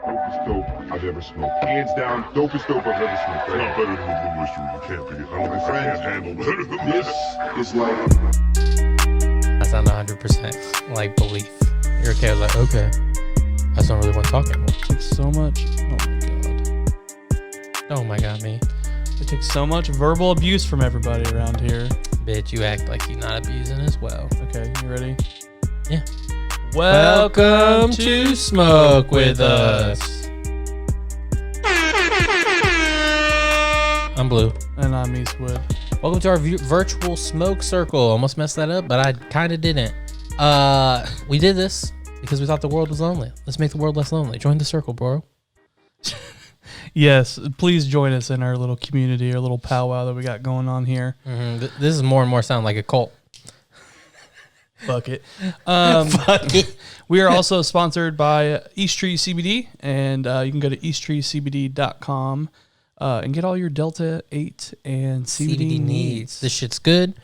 Dopest dope I've ever smoked. Hands down, dopest dope I've ever smoked. It's not better than the Blue Oyster. You can't be. I don't can't handle better than this. Is like. That's not 100% like belief. You're okay. I was like, okay. I just don't really want to talk anymore. It takes so much. Oh my god. Oh my god, me. It takes so much verbal abuse from everybody around here. Bitch, you act like you're not abusing as well. Okay, you ready? Yeah. Welcome to Smoke With Us. I'm Blue. And I'm Eastwood. Welcome to our virtual smoke circle. Almost messed that up, but I kind of didn't. We did this because we thought the world was lonely. Let's make the world less lonely. Join the circle, bro. Yes, please join us in our little community, our little powwow that we got going on here. Mm-hmm. This is more and more sound like a cult. Fuck it. Fuck it. We are also sponsored by East Tree CBD, and you can go to easttreecbd.com and get all your Delta 8 and CBD needs. This shit's good.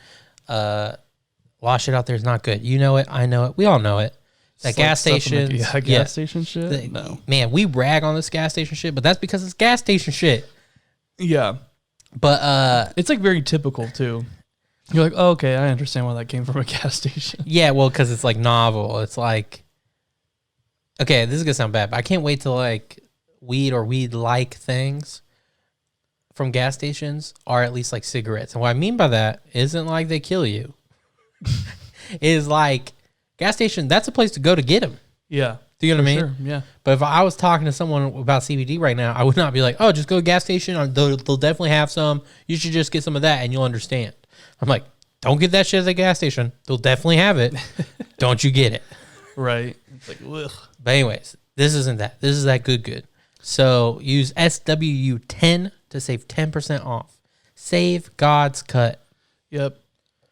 Wash it out there is not good. You know it. I know it. We all know it. That gas station. Gas station shit? No. Man, we rag on this gas station shit, but that's because it's gas station shit. Yeah. But it's like very typical too. You're like, oh, okay, I understand why that came from a gas station. Yeah, well, because it's like novel. It's like, okay, this is gonna sound bad, but I can't wait to like weed or weed-like things from gas stations are at least like cigarettes. And what I mean by that isn't like they kill you. It is like gas station, that's a place to go to get them. Yeah. Do you know what I mean? Sure, yeah. But if I was talking to someone about CBD right now, I would not be like, oh, just go to a gas station. Or they'll definitely have some. You should just get some of that and you'll understand. I'm like, don't get that shit at the gas station. They'll definitely have it. Don't you get it. Right. It's like, ugh. But anyways, this isn't that. This is that good. So use SWU10 to save 10% off. Save God's cut. Yep.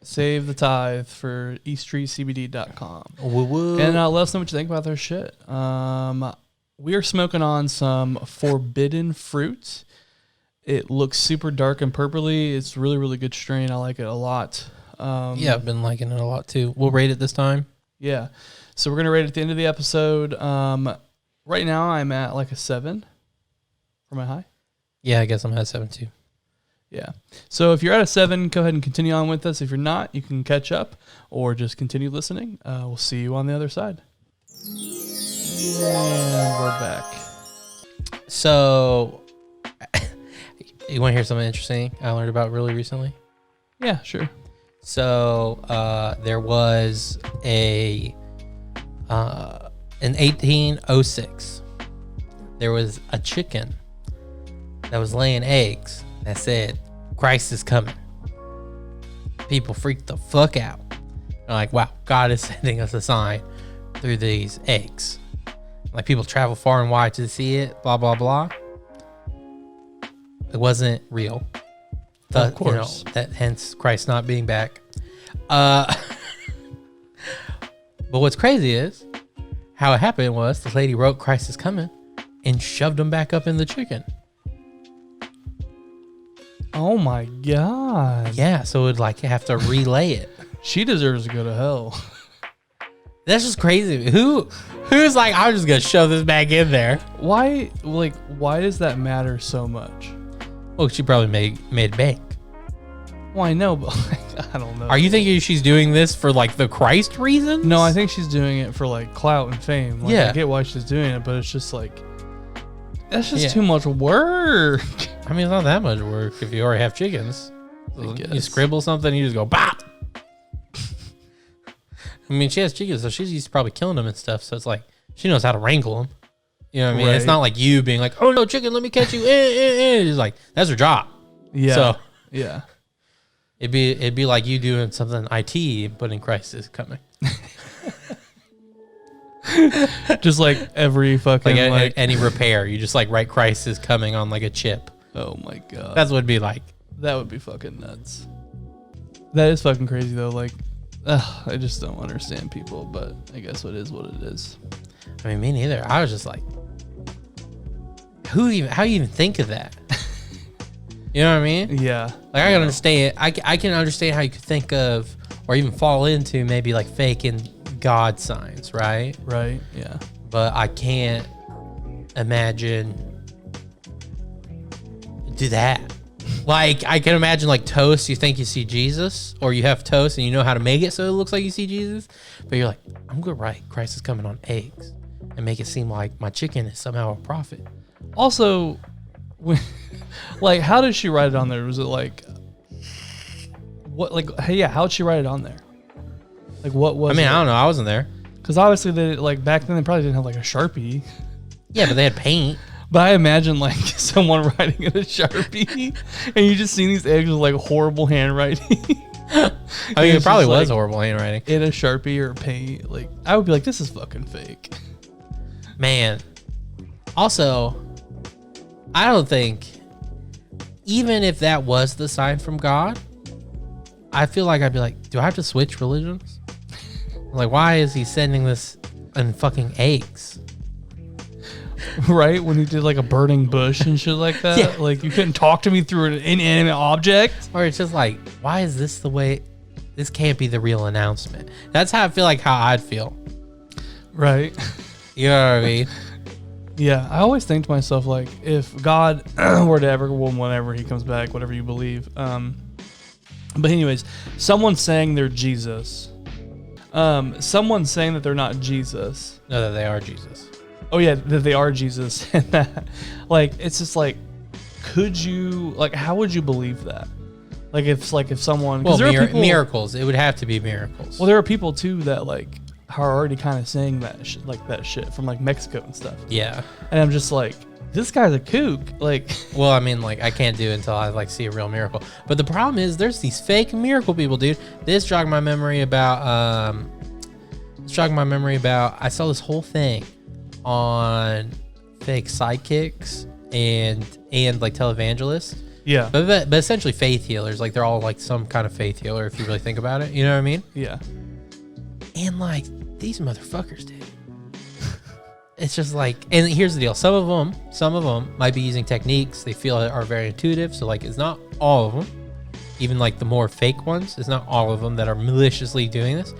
Save the tithe for easttreecbd.com. Woo-woo. And let us know what you think about their shit. We are smoking on some forbidden fruit. It looks super dark and purpley. It's really, really good strain. I like it a lot. Yeah, I've been liking it a lot too. We'll rate it this time. Yeah. So we're going to rate it at the end of the episode. Right now I'm at like a 7 for my high. Yeah, I guess I'm at 7 too. Yeah. So if you're at a 7, go ahead and continue on with us. If you're not, you can catch up or just continue listening. We'll see you on the other side. And we're back. So, you want to hear something interesting I learned about really recently? Yeah, sure. So, there was in 1806, there was a chicken that was laying eggs that said, Christ is coming. People freaked the fuck out. They're like, wow, God is sending us a sign through these eggs. Like, people travel far and wide to see it, blah, blah, blah. It wasn't real. Of course. That hence Christ not being back. But what's crazy is how it happened was the lady wrote Christ is coming and shoved him back up in the chicken. Oh my God. Yeah, so it would like have to relay it. She deserves to go to hell. That's just crazy. Who's like, I'm just gonna shove this back in there? Why does that matter so much? Well, she probably made bank. Well, I know, but like, I don't know. Are you thinking she's doing this for like the Christ reasons? No, I think she's doing it for like clout and fame. Like, yeah. I get why she's doing it, but it's just like, that's just too much work. I mean, it's not that much work if you already have chickens. You scribble something, you just go, bop. I mean, she has chickens, so she's used to probably killing them and stuff. So it's like, she knows how to wrangle them. You know what I mean? Right. It's not like you being like, oh no, chicken, let me catch you. It's like, that's her job. Yeah. So yeah. It'd be like you doing something IT, but in Christ is coming. Just like every fucking like any repair, you just like write Christ is coming on like a chip. Oh my God. That's what it'd be like. That would be fucking nuts. That is fucking crazy though. Like, I just don't understand people, but I guess what is what it is. I mean, me neither. I was just like, how do you even think of that? You know what I mean? Yeah. Like, I can understand. I can understand how you could think of or even fall into maybe like faking God signs, right? Right. Yeah. But I can't imagine do that. Like, I can imagine, like, toast, you think you see Jesus, or you have toast and you know how to make it so it looks like you see Jesus, but you're like, I'm good, right? Christ is coming on eggs, and make it seem like my chicken is somehow a prophet. Also, when, like, how did she write it on there? Was it like, what, like, hey, yeah, how'd she write it on there? Like, what was I it? don't know. I wasn't there. Because obviously, they, like, back then, they probably didn't have, like, a Sharpie. Yeah, but they had paint. But I imagine, like, someone writing in a Sharpie, and you just see these eggs with, like, horrible handwriting. I mean, it probably was horrible handwriting. In a Sharpie or paint. Like, I would be like, this is fucking fake. Man. Also, I don't think, even if that was the sign from God, I feel like I'd be like, do I have to switch religions? Like, why is he sending this in fucking eggs? Right? When he did like a burning bush and shit like that. Yeah. Like, you couldn't talk to me through an inanimate object. Or it's just like, why is this the way? This can't be the real announcement. That's how I feel like how I'd feel. Right. You know what I mean? Yeah. I always think to myself, like, if God were to ever, well, whenever he comes back, whatever you believe. But anyways, someone saying they're Jesus. Someone saying that they're not Jesus. No, that they are Jesus. Oh yeah, that they are Jesus, and that, like, it's just like, could you, like, how would you believe that? Like, if someone, Well, there are people, miracles. It would have to be miracles. well, there are people too that like are already kind of saying that shit, like that shit from like Mexico and stuff. Yeah. And I'm just like, this guy's a kook. Like, Well, I mean, like, I can't do it until I like see a real miracle. But the problem is, there's these fake miracle people, dude. This jogged my memory about. I saw this whole thing on fake sidekicks and like televangelists. yeah, But essentially faith healers. Like, they're all like some kind of faith healer if you really think about it. You know what I mean? yeah, And like, these motherfuckers, dude. It's just like, and here's the deal. Some of them might be using techniques they feel are very intuitive. So like, it's not all of them. Even like the more fake ones, it's not all of them that are maliciously doing this.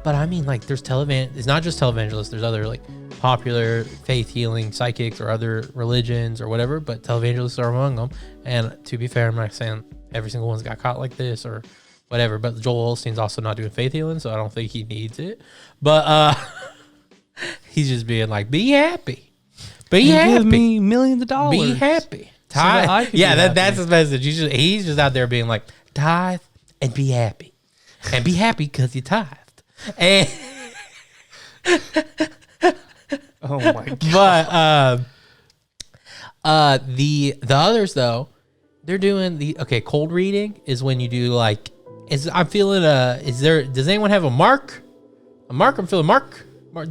But I mean, like, it's not just televangelists. There's other like popular faith healing psychics or other religions or whatever, but televangelists are among them. And to be fair, I'm not saying every single one's got caught like this or whatever, but Joel Osteen's also not doing faith healing, so I don't think he needs it. But he's just being like, be happy. Be happy. give me millions of dollars. Be happy. So that I Tithe. can Yeah, be happy. that's his message. He's just out there being like, tithe and be happy. And be happy because you tithed. And Oh my god. but the others though, they're doing cold reading is when you do like, does anyone have a mark? I'm feeling Mark.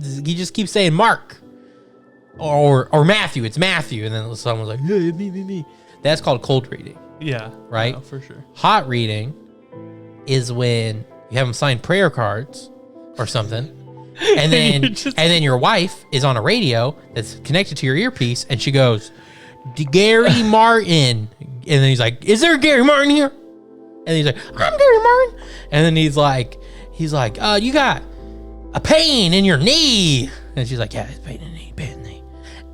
He just keeps saying Mark. Or Matthew. It's Matthew. And then someone's like, hey, me. That's called cold reading. Yeah, Right? no, for sure. Hot reading is when you have them sign prayer cards or something. And then and then your wife is on a radio that's connected to your earpiece and she goes, Gary Martin. And then he's like, is there a Gary Martin here? And he's like, I'm Gary Martin. And then he's like, you got a pain in your knee. And she's like, yeah, it's pain in the knee.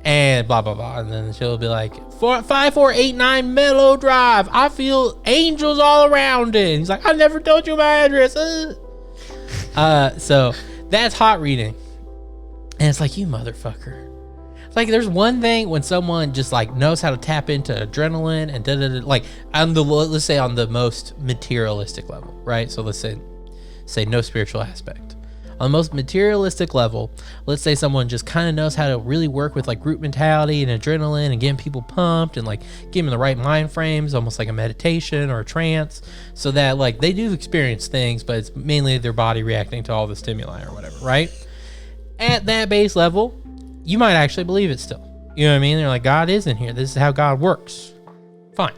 And blah, blah, blah. And then she'll be like, 5489 Mellow Drive. I feel angels all around it. And he's like, I never told you my address. So that's hot reading. And it's like, you motherfucker. It's like, there's one thing when someone just like knows how to tap into adrenaline and like let's say on the most materialistic level, right? So let's say no spiritual aspect. On the most materialistic level, let's say someone just kind of knows how to really work with like group mentality and adrenaline and getting people pumped and like getting them the right mind frames, almost like a meditation or a trance, so that like they do experience things, but it's mainly their body reacting to all the stimuli or whatever, right? At that base level, you might actually believe it still. You know what I mean? They're like, God is in here. This is how God works. Fine.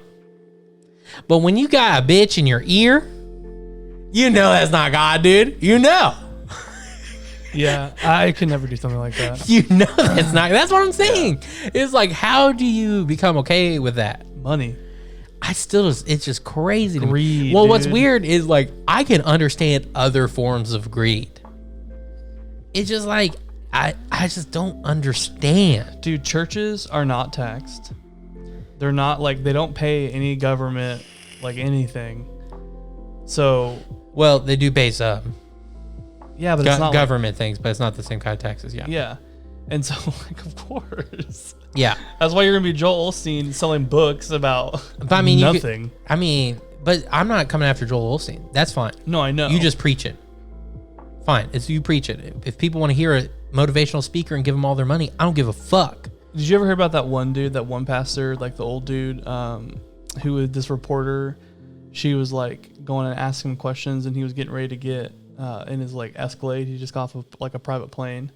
But when you got a bitch in your ear, you know that's not God, dude. You know. Yeah, I could never do something like that. You know that's not. That's what I'm saying. Yeah. It's like, how do you become okay with that? Money. It's just crazy to me. Greed, Well, dude. what's weird is like, I can understand other forms of greed. It's just like, I just don't understand. Dude, churches are not taxed. They're not like, they don't pay any government like anything. So, Well, they do pay some yeah, but it's not government things, but it's not the same kind of taxes. Yeah. yeah. And so, like, of course. Yeah. That's why you're going to be Joel Osteen selling books about But I mean, nothing. But I'm not coming after Joel Osteen. That's fine. No, I know. You just preach it. Fine. It's you preach it. If people want to hear a motivational speaker and give them all their money, I don't give a fuck. Did you ever hear about that one dude, that one pastor, like the old dude, who was this reporter? She was like going and asking him questions, and he was getting ready to get in his like Escalade. He just got off of like a private plane.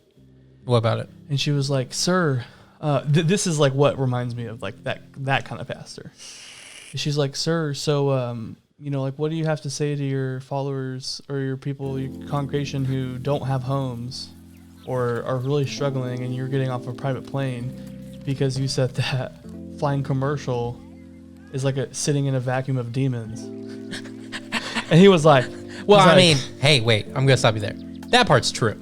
What about it? And she was like, "Sir, this is like what reminds me of like that kind of pastor." And she's like, "Sir, so you know, like, what do you have to say to your followers or your people, your congregation who don't have homes or are really struggling, and you're getting off a private plane because you said that flying commercial is like sitting in a vacuum of demons?" And he was like, Well, I mean, hey, wait, I'm gonna stop you there. That part's true,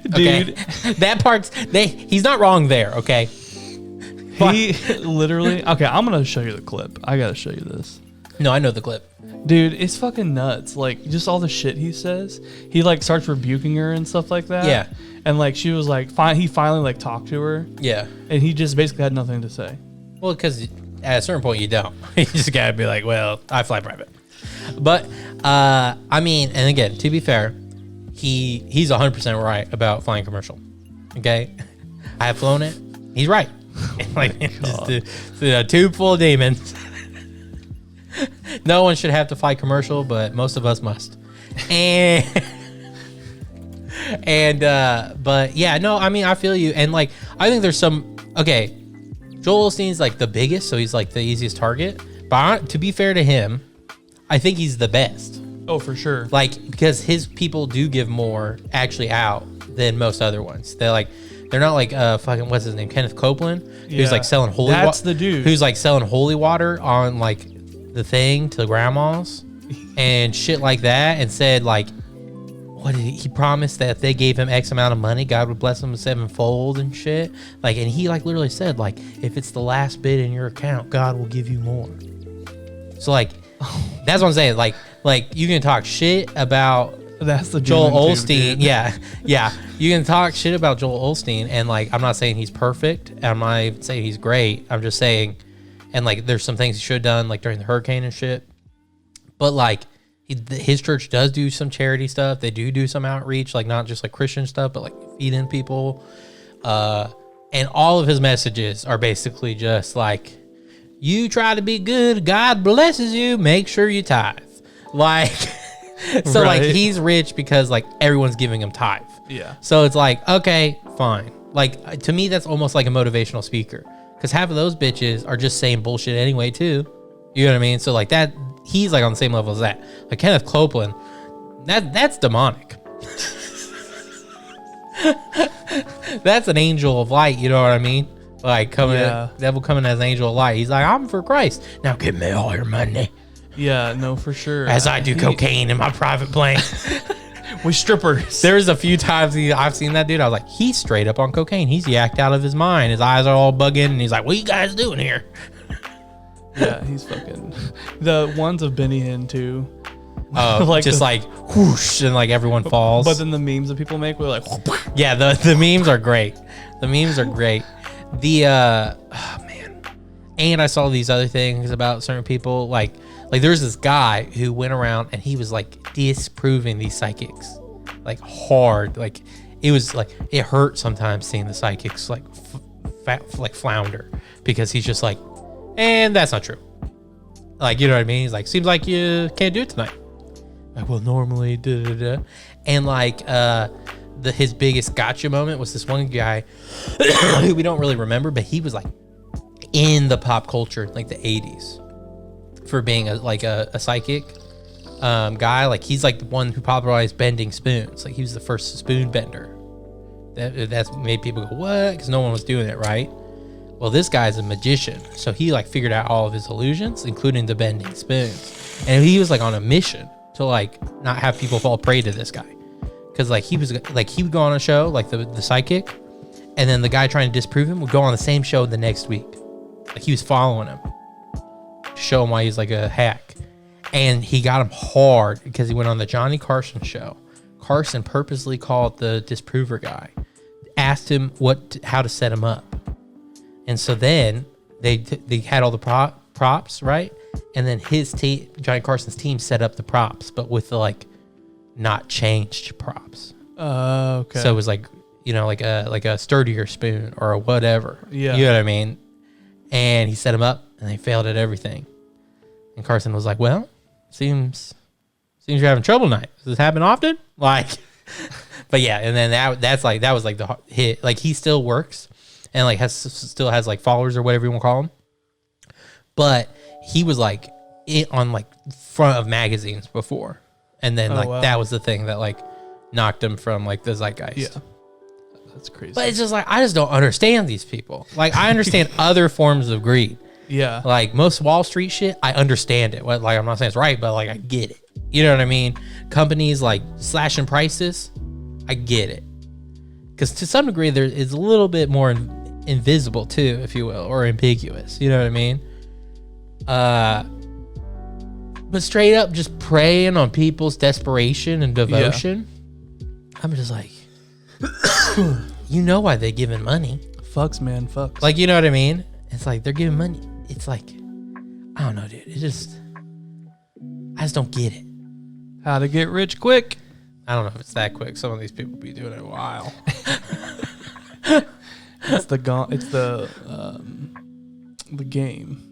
okay? dude. That part's he's not wrong there, okay? He literally. Okay, I'm gonna show you the clip. I gotta show you this. No, I know the clip. Dude, it's fucking nuts. Like, just all the shit he says. He like starts rebuking her and stuff like that. Yeah. And like she was like, he finally like talked to her, Yeah. and he just basically had nothing to say. Well, because at a certain point you don't. You just gotta be like, well, I fly private. But I mean, and again, to be fair, he's 100% right about flying commercial. Okay, I have flown it. He's right. Like, just a tube full of demons. No one should have to fly commercial, but most of us must. And but yeah, no, I mean, I feel you. And like, I think there's some, okay, Joel Osteen's like the biggest, so he's like the easiest target. But to be fair to him, I think he's the best. Oh, for sure. Like, because his people do give more actually out than most other ones. They're not like fucking, what's his name, Kenneth Copeland, who's Yeah. like selling holy water. That's the dude. Who's like selling holy water on like the thing to grandmas and shit like that, and said like, what did he promised that if they gave him X amount of money, God would bless them sevenfold and shit. Like, and he like literally said like, if it's the last bit in your account, God will give you more. So like, that's what I'm saying. Like you can talk shit about That's the Joel demon Osteen. tube, Yeah. You can talk shit about Joel Osteen, and like, I'm not saying he's perfect. I'm not even saying he's great. I'm just saying, and like, there's some things he should have done, like during the hurricane and shit. But like, his church does do some charity stuff. They do some outreach, like not just like Christian stuff, but like feeding people. And all of his messages are basically just like, you try to be good, God blesses you, make sure you tithe. Like, so Right. like, he's rich because like everyone's giving him tithe. Yeah. So it's like, okay, fine. Like, to me, that's almost like a motivational speaker, because half of those bitches are just saying bullshit anyway too. You know what I mean? So like, that, he's like on the same level as that. Like Kenneth Copeland, that's demonic. That's an angel of light. You know what I mean? Like, devil coming as an angel of light. He's like, I'm for Christ. Now give me all your money. Yeah, no, for sure. As I do cocaine in my private plane. with strippers. There's a few times I've seen that dude. I was like, he's straight up on cocaine. He's yacked out of his mind. His eyes are all bugging, and he's like, what are you guys doing here? Yeah, he's fucking. The ones of Benny Hinn too. Like just like whoosh, and like everyone falls. But then the memes that people make were like, yeah, the memes are great. The memes are great. The oh man, and I saw these other things about certain people. Like there's this guy who went around and he was like disproving these psychics, like hard. Like it was like it hurt sometimes seeing the psychics like flounder, because he's just like, and that's not true. Like, you know what I mean? He's like, seems like you can't do it tonight. Like, well, normally, and like his biggest gotcha moment was this one guy who we don't really remember, but he was like in the pop culture like the 80s for being a psychic guy. Like he's like the one who popularized bending spoons. Like he was the first spoon bender. That's made people go, what? Because no one was doing it, right? Well, this guy's a magician, so he like figured out all of his illusions, including the bending spoons, and he was like on a mission to like not have people fall prey to this guy, because like he would go on a show like the psychic, and then the guy trying to disprove him would go on the same show the next week. Like he was following him to show him why he's like a hack, and he got him hard because he went on the Johnny Carson show. Carson purposely called the disprover guy, asked him how to set him up, and so then they had all the props, right? And then his team, Johnny Carson's team, set up the props, but with the like not changed props. Okay. So it was like, you know, like a sturdier spoon or a whatever. Yeah. You know what I mean? And he set him up, and they failed at everything. And Carson was like, "Well, seems you're having trouble tonight. Does this happen often?" Like, but yeah. And then that was like the hit. Like he still works, and like still has like followers or whatever you want to call them. But he was like on like front of magazines before, and then that was the thing that like knocked him from like the zeitgeist. Yeah, that's crazy. But it's just like I just don't understand these people. Like I understand other forms of greed. Yeah, like most Wall Street shit, I understand it. Like I'm not saying it's right, but like I get it. You know what I mean? Companies like slashing prices, I get it. Because to some degree, there is a little bit more invisible too, if you will, or ambiguous. You know what I mean? But straight up just preying on people's desperation and devotion. Yeah. I'm just like, you know why they giving money. Fucks, man, fucks. Like, you know what I mean? It's like, they're giving money. It's like, I don't know, dude. I just don't get it. How to get rich quick. I don't know if it's that quick. Some of these people be doing it a while. It's the game.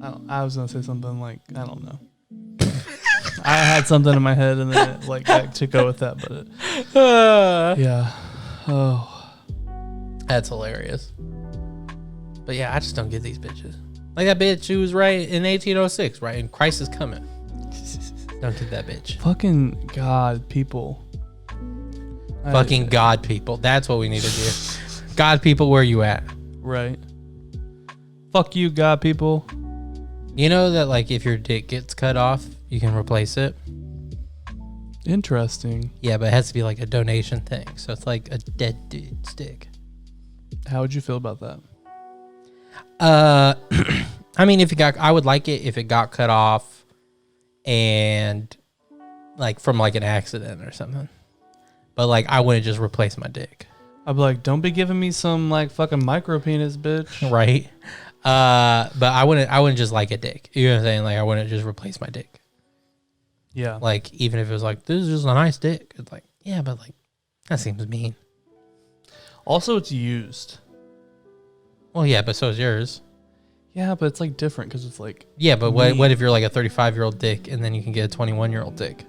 I was gonna say something like, I don't know. I had something in my head and then it, like to go with that, but yeah. Oh, that's hilarious. But yeah, I just don't get these bitches. Like that bitch who was right in 1806, right? And Christ is coming. Don't get that bitch. Fucking God, people. Fucking God, people. That's what we need to do. God, people, where you at? Right. Fuck you, God, people. You know that like if your dick gets cut off, you can replace it? Interesting. Yeah, but it has to be like a donation thing. So it's like a dead dude's dick. How would you feel about that? I mean, I would like it if it got cut off and like from like an accident or something. But like I wouldn't just replace my dick. I'd be like, don't be giving me some like fucking micro penis, bitch. Right. But I wouldn't just like a dick. You know what I'm saying? Like I wouldn't just replace my dick. Yeah. Like even if it was like, this is just a nice dick. It's like, yeah, but like that seems mean. Also, it's used. Well, yeah, but so is yours. Yeah, but it's like different because it's like. Yeah, but what if you're like a 35-year-old dick and then you can get a 21-year-old dick?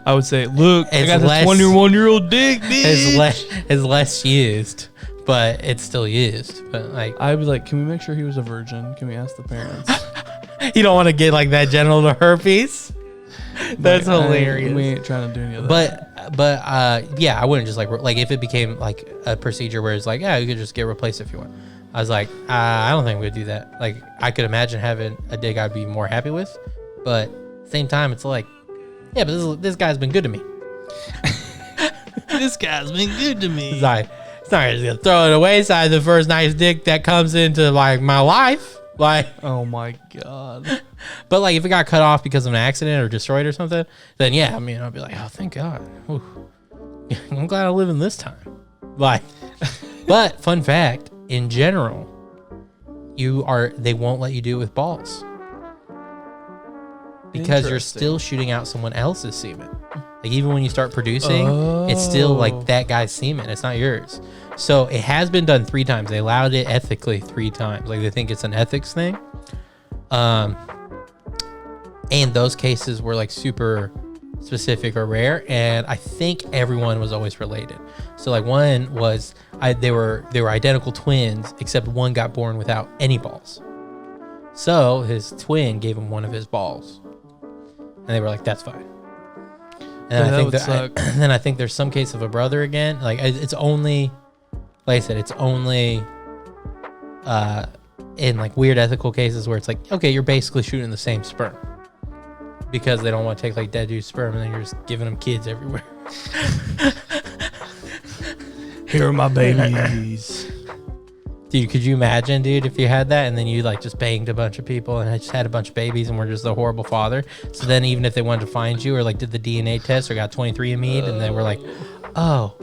I would say, look, it's I got a 21-year-old dick, bitch. It's less used, but it's still used. But like, I'd be like, can we make sure he was a virgin? Can we ask the parents? You don't want to get like that genital herpes. That's hilarious. We ain't trying to do any of that. But yeah, I wouldn't just like if it became like a procedure where it's like, yeah, you could just get replaced if you want. I was like, I don't think we'd do that. Like, I could imagine having a dick I'd be more happy with, but at the same time, it's like, yeah, but this guy's been good to me. This guy's been good to me. It's not just gonna throw it away. It's the first nice dick that comes into like my life. Like, oh my God. But like if it got cut off because of an accident or destroyed or something, then yeah, I mean, I'll be like, oh, thank God. Ooh. I'm glad I live in this time. Like, but fun fact, in general, they won't let you do it with balls because you're still shooting out someone else's semen. Like even when you start producing, it's still like that guy's semen. It's not yours. So it has been done 3 times. They allowed it ethically 3 times. Like they think it's an ethics thing. And those cases were like super specific or rare. And I think everyone was always related. So like one was they were identical twins, except one got born without any balls. So his twin gave him one of his balls. And they were like, that's fine. And then I think there's some case of a brother again. Like it's only, like I said, it's only in like weird ethical cases where it's like, okay, you're basically shooting the same sperm. because they don't want to take like dead dude sperm, and then you're just giving them kids everywhere. Here are my babies. Dude, could you imagine, dude, if you had that and then you like just banged a bunch of people and just had a bunch of babies and were just a horrible father? So then even if they wanted to find you or like did the DNA test or got 23andMe and they were like, oh,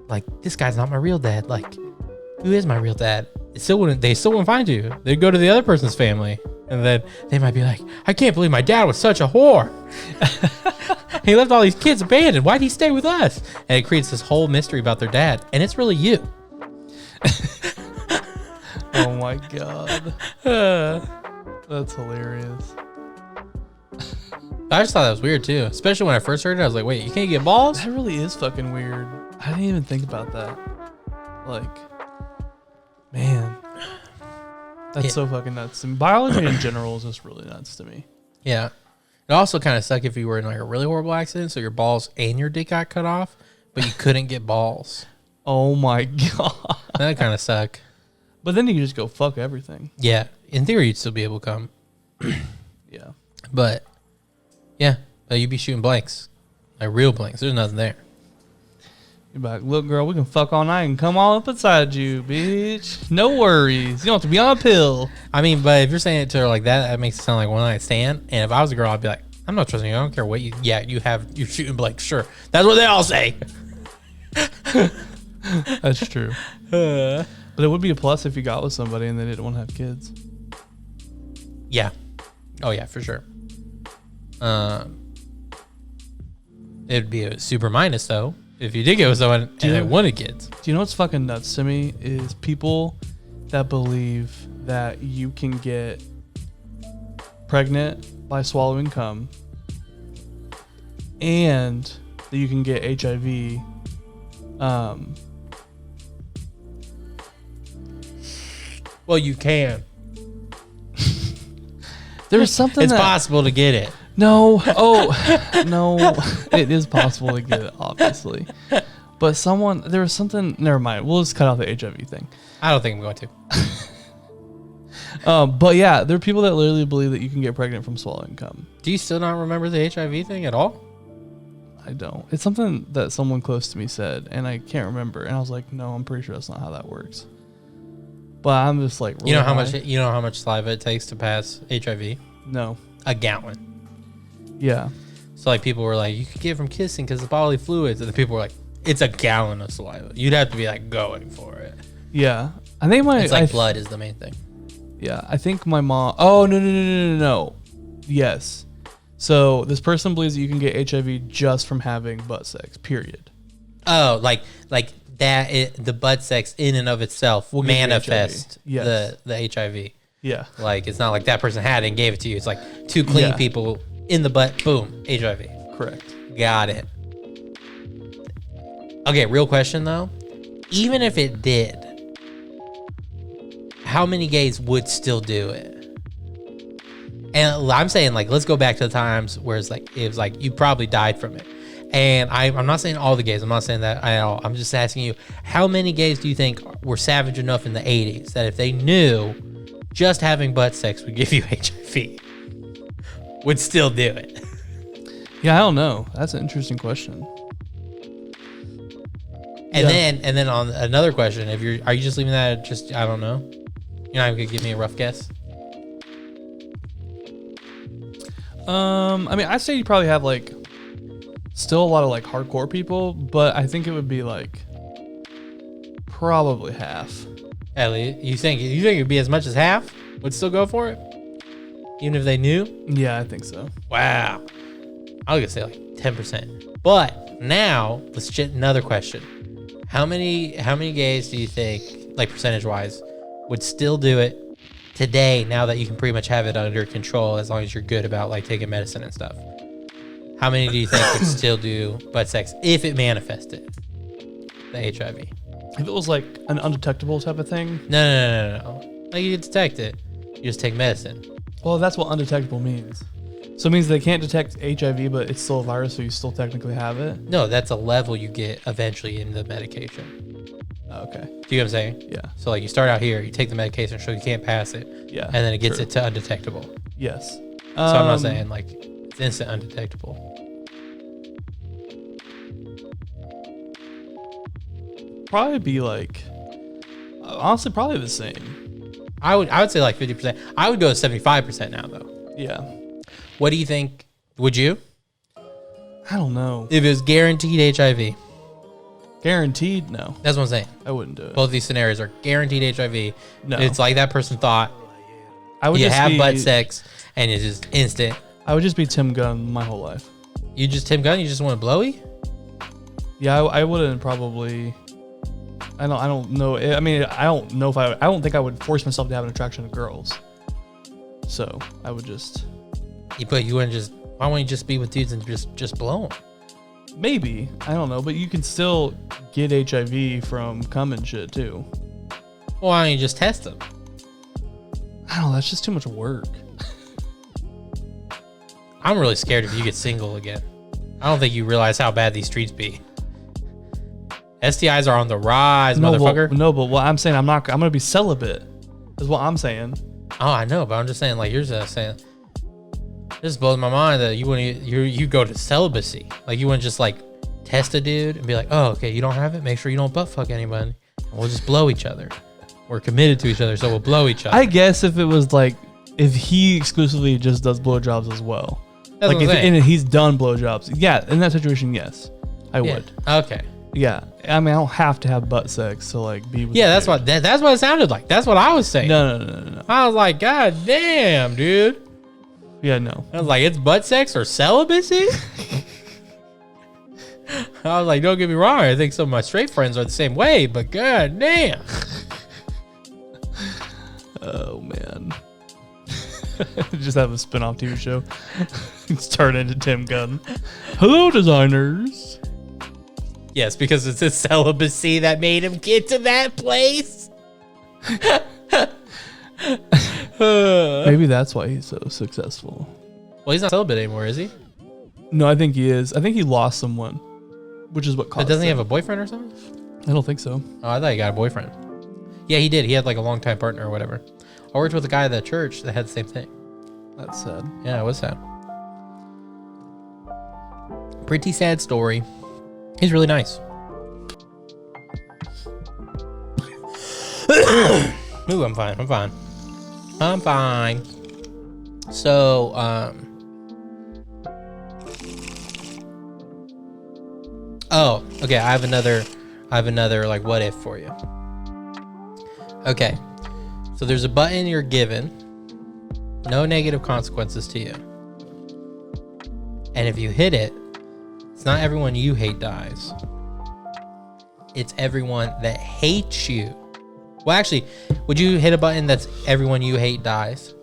like this guy's not my real dad. Like, who is my real dad? They still wouldn't find you. They'd go to the other person's family. And then they might be like, I can't believe my dad was such a whore. He left all these kids abandoned. Why'd he stay with us? And it creates this whole mystery about their dad. And it's really you. Oh my God. That's hilarious. I just thought that was weird too. Especially when I first heard it. I was like, wait, you can't get balls? That really is fucking weird. I didn't even think about that. Like, man. That's so fucking nuts. And biology in general is just really nuts to me. Yeah. It also kind of suck if you were in like a really horrible accident, so your balls and your dick got cut off, but you couldn't get balls. Oh my God. That kind of suck. But then you can just go fuck everything. Yeah. In theory, you'd still be able to come. Yeah. But, yeah. But you'd be shooting blanks. Like real blanks. There's nothing there. You're like, look, girl, we can fuck all night and come all up inside you, bitch. No worries. You don't have to be on a pill. I mean, but if you're saying it to her like that, that makes it sound like one night stand. And if I was a girl, I'd be like, I'm not trusting you. I don't care what you. Yeah, you're shooting blanks. Sure, that's what they all say. That's true. But it would be a plus if you got with somebody and they didn't want to have kids. Yeah. Oh yeah, for sure. It'd be a super minus though if you did get with someone and they wanted kids. Do you know what's fucking nuts to me is people that believe that you can get pregnant by swallowing cum and that you can get HIV. Well, you can. There's something It's possible to get it. No. Oh, no. It is possible to get it, obviously. But there was something. Never mind. We'll just cut off the HIV thing. I don't think I'm going to. But yeah, there are people that literally believe that you can get pregnant from swallowing cum. Do you still not remember the HIV thing at all? I don't. It's something that someone close to me said, and I can't remember. And I was like, no, I'm pretty sure that's not how that works. But I'm just like, really you know how much saliva it takes to pass HIV? No. A gallon. Yeah. So like people were like, you could get it from kissing because of bodily fluids, and the people were like, it's a gallon of saliva. You'd have to be like going for it. Yeah. I think it's like blood is the main thing. Yeah, I think my mom. Oh no. Yes. So this person believes that you can get HIV just from having butt sex. Period. Oh, like that. The butt sex in and of itself will manifest the HIV. Yeah. Like it's not like that person had it and gave it to you. It's like two clean people in the butt. Boom, HIV. Correct. Got it. Okay, real question though. Even if it did, how many gays would still do it? And I'm saying, like, let's go back to the times where it was like you probably died from it. And I'm not saying all the gays. I'm not saying that at all. I'm just asking you, how many gays do you think were savage enough in the 80s that if they knew just having butt sex would give you HIV, would still do it? Yeah, I don't know. That's an interesting question. And then on another question, are you just leaving that at just, I don't know? You're not even gonna give me a rough guess? I mean, I'd say you probably have like still a lot of like hardcore people, but I think it would be like probably half. Ellie, you think it'd be as much as half would still go for it, even if they knew? Yeah, I think so. Wow, I was gonna say like 10%. But now let's get another question: How many gays do you think, like percentage wise, would still do it today? Now that you can pretty much have it under control, as long as you're good about like taking medicine and stuff. How many do you think would still do butt sex if it manifested the HIV? If it was like an undetectable type of thing? No. Like you can detect it. You just take medicine. Well, that's what undetectable means. So it means they can't detect HIV, but it's still a virus, so you still technically have it? No, that's a level you get eventually in the medication. Okay. Do you get what I'm saying? Yeah. So like you start out here, you take the medication, so you can't pass it. Yeah. And then it gets it to undetectable. Yes. So I'm not saying like It's instant undetectable. Probably be like, honestly, probably the same. I would say like 50%. I would go to 75% now though. Yeah. What do you think? Would you? I don't know. If it was guaranteed HIV. Guaranteed? No. That's what I'm saying. I wouldn't do it. Both these scenarios are guaranteed HIV. No. It's like that person thought I would you just have be, butt sex and it's just instant. I would just be Tim Gunn my whole life. You just Tim Gunn? You just want a blowy? Yeah, I wouldn't probably. I don't know. I mean, I don't know if I don't think I would force myself to have an attraction to girls. So I would just. But you wouldn't just. Why wouldn't you just be with dudes and just blow them? Maybe, I don't know, but you can still get HIV from cum and shit too. Well, why don't you just test them? I don't know. That's just too much work. I'm really scared if you get single again. I don't think you realize how bad these streets be. STIs are on the rise, motherfucker. No, but what I'm saying, I'm gonna be celibate. Is what I'm saying. Oh, I know, but I'm just saying, like you're just saying. This blows my mind that you go to celibacy. Like you wouldn't just like test a dude and be like, oh, okay, you don't have it. Make sure you don't butt fuck anybody. And we'll just blow each other. We're committed to each other, so we'll blow each other. I guess if it was like, if he exclusively just does blowjobs as well. That's like what I'm if saying. and he's done blowjobs. Yeah, in that situation, yes, I would. Okay. Yeah, I mean, I don't have to have butt sex to like be with. Yeah, that's what it sounded like. That's what I was saying. No. I was like, God damn, dude. Yeah, no. I was like, it's butt sex or celibacy? I was like, don't get me wrong. I think some of my straight friends are the same way, but god damn. Oh, man. Just have a spin-off TV show. Start into Tim Gunn. Hello, designers. Yes, because it's his celibacy that made him get to that place. Maybe that's why he's so successful. Well, he's not celibate anymore, is he? No, I think he is. I think he lost someone, which is what But caused doesn't he it. have a boyfriend or something? I don't think so. Oh, I thought he got a boyfriend. Yeah, he did. He had like a longtime partner or whatever. I worked with a guy at the church that had the same thing. That's sad. Yeah, it was sad. Pretty sad story. He's really nice. Ooh, I'm fine. I'm fine. So, oh, okay. I have another like what if for you. Okay. So there's a button you're given. No negative consequences to you. And if you hit it, it's not everyone you hate dies. It's everyone that hates you. Well, actually, would you hit a button that's everyone you hate dies?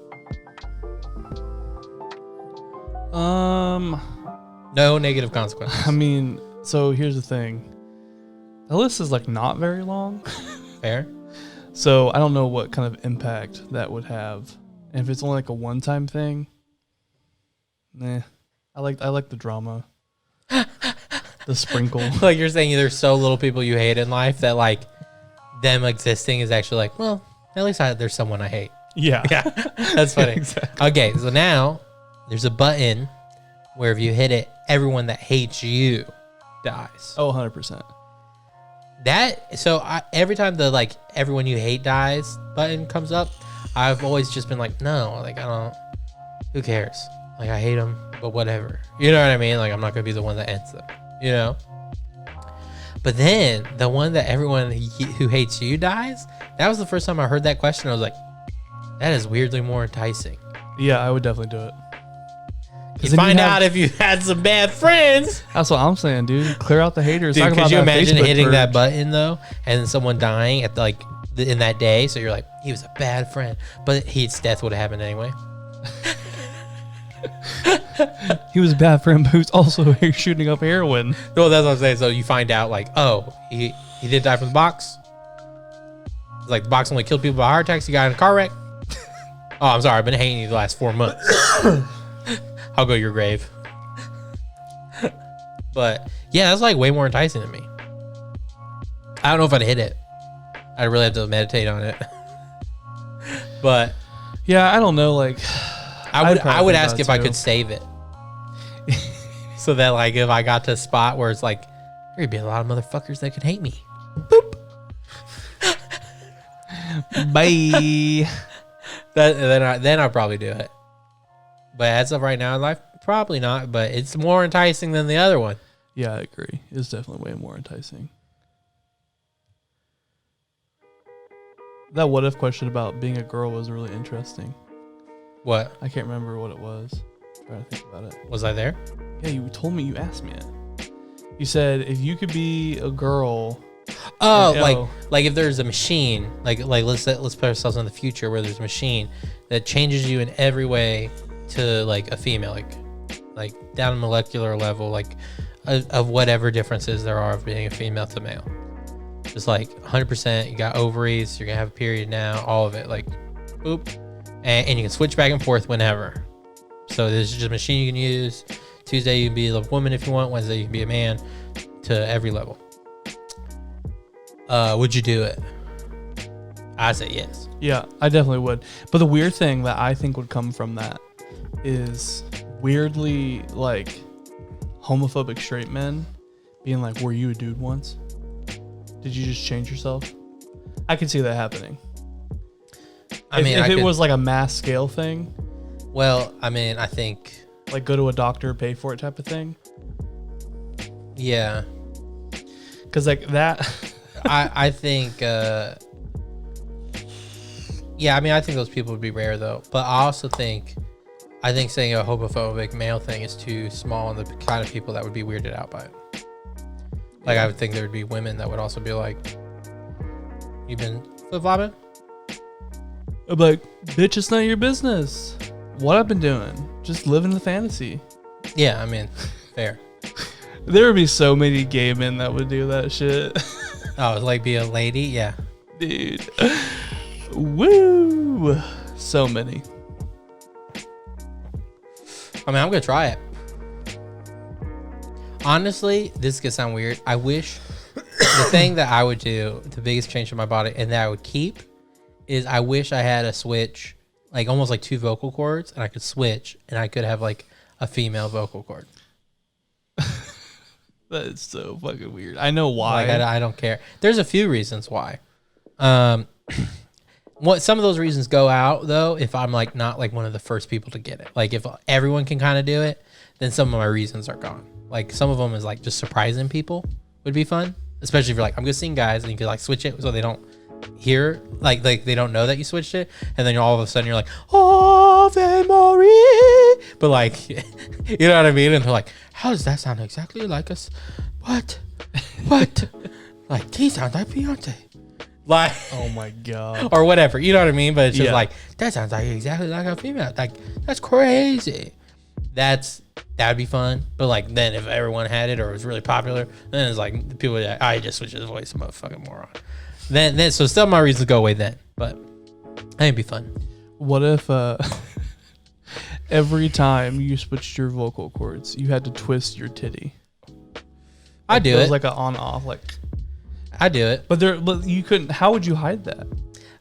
No negative consequences. I mean, so here's the thing. The list is like not very long. Fair. So I don't know what kind of impact that would have. And if it's only like a one-time thing, nah. I like the drama. The sprinkle. Like you're saying there's so little people you hate in life that like them existing is actually like, well, at least there's someone I hate. Yeah. Yeah, that's funny. Exactly. Okay, so now there's a button where if you hit it, everyone that hates you dies. Oh, 100%. Every time the like everyone you hate dies button comes up, I've always just been like, no, like I don't. Who cares? Like I hate them, but whatever. You know what I mean? Like I'm not gonna be the one that ends them. You know. But then the one that everyone who hates you dies. That was the first time I heard that question. I was like, that is weirdly more enticing. Yeah, I would definitely do it. You find out if you had some bad friends. That's what I'm saying, dude. Clear out the haters. Dude, Talk could about you that imagine Facebook hitting that purge. button though, and then someone dying at like in that day? So you're like, he was a bad friend, but his death would have happened anyway. He was a bad friend, but he was also shooting up heroin. No, that's what I'm saying. So you find out like, oh, he did die from the box. It's like the box only killed people by heart attacks. He got in a car wreck. Oh, I'm sorry. I've been hating you the last 4 months. I'll go to your grave. But yeah, that's like way more enticing to me. I don't know if I'd hit it. I'd really have to meditate on it. But Yeah, I don't know. Like, I would probably ask not if I too. could save it. So that like if I got to a spot where it's like there'd be a lot of motherfuckers that could hate me. Boop. Bye. Then I'll probably do it. But as of right now in life, probably not. But it's more enticing than the other one. Yeah, I agree. It's definitely way more enticing. That what if question about being a girl was really interesting. What? I can't remember what it was. I'm trying to think about it. Was I there? Yeah, you told me, you asked me it. You said if you could be a girl. Oh, like if there's a machine, like let's put ourselves in the future where there's a machine that changes you in every way to like a female, like down a molecular level, like of whatever differences there are of being a female to male. Just like 100%, you got ovaries, you're gonna have a period now, all of it, like boop, and you can switch back and forth whenever. So this is just a machine you can use. Tuesday you can be a woman if you want. Wednesday you can be a man, to every level. Would you do it? I say yes. Yeah, I definitely would. But the weird thing that I think would come from that is weirdly like homophobic straight men being like, were you a dude once? Did you just change yourself? I could see that happening. If it was like a mass scale thing. Well, I mean, I think like go to a doctor, pay for it type of thing. Yeah. Because like that. I think, yeah, I mean, I think those people would be rare though. But I also think saying a homophobic male thing is too small, and the kind of people that would be weirded out by it. Like, I would think there would be women that would also be like, "You've been flip-flopping?" I'm like, bitch, it's none of your business. What I've been doing, just living the fantasy. Yeah, I mean, fair. There would be so many gay men that would do that shit. Oh, like be a lady? Yeah. Dude. Woo! So many. I mean, I'm going to try it. Honestly, this could sound weird. I wish the thing that I would do, the biggest change in my body, and that I would keep, is I wish I had a switch, like almost like two vocal cords, and I could switch, and I could have like a female vocal cord. That is so fucking weird. I know why. Like, I don't care. There's a few reasons why. What some of those reasons go out though if I'm like not like one of the first people to get it. Like if everyone can kind of do it, then some of my reasons are gone. Like some of them is like just surprising people would be fun, especially if you're like, I'm gonna sing guys, and you could like switch it so they don't hear like they don't know that you switched it, and then all of a sudden you're like, Ave Marie, but like you know what I mean, and they're like, how does that sound exactly like us? What like he sounds like Beyonce, like oh my god, or whatever, you know what I mean, but it's just yeah. like that sounds like exactly like a female, like that's crazy. That'd be fun, but like then if everyone had it or it was really popular, then it's like the people that I just switch his voice, I'm a fucking moron. Then so some of my reasons go away then, but it'd be fun. What if every time you switched your vocal cords, you had to twist your titty? I do it. It was it. like an on-off, like I do it. But you couldn't. How would you hide that?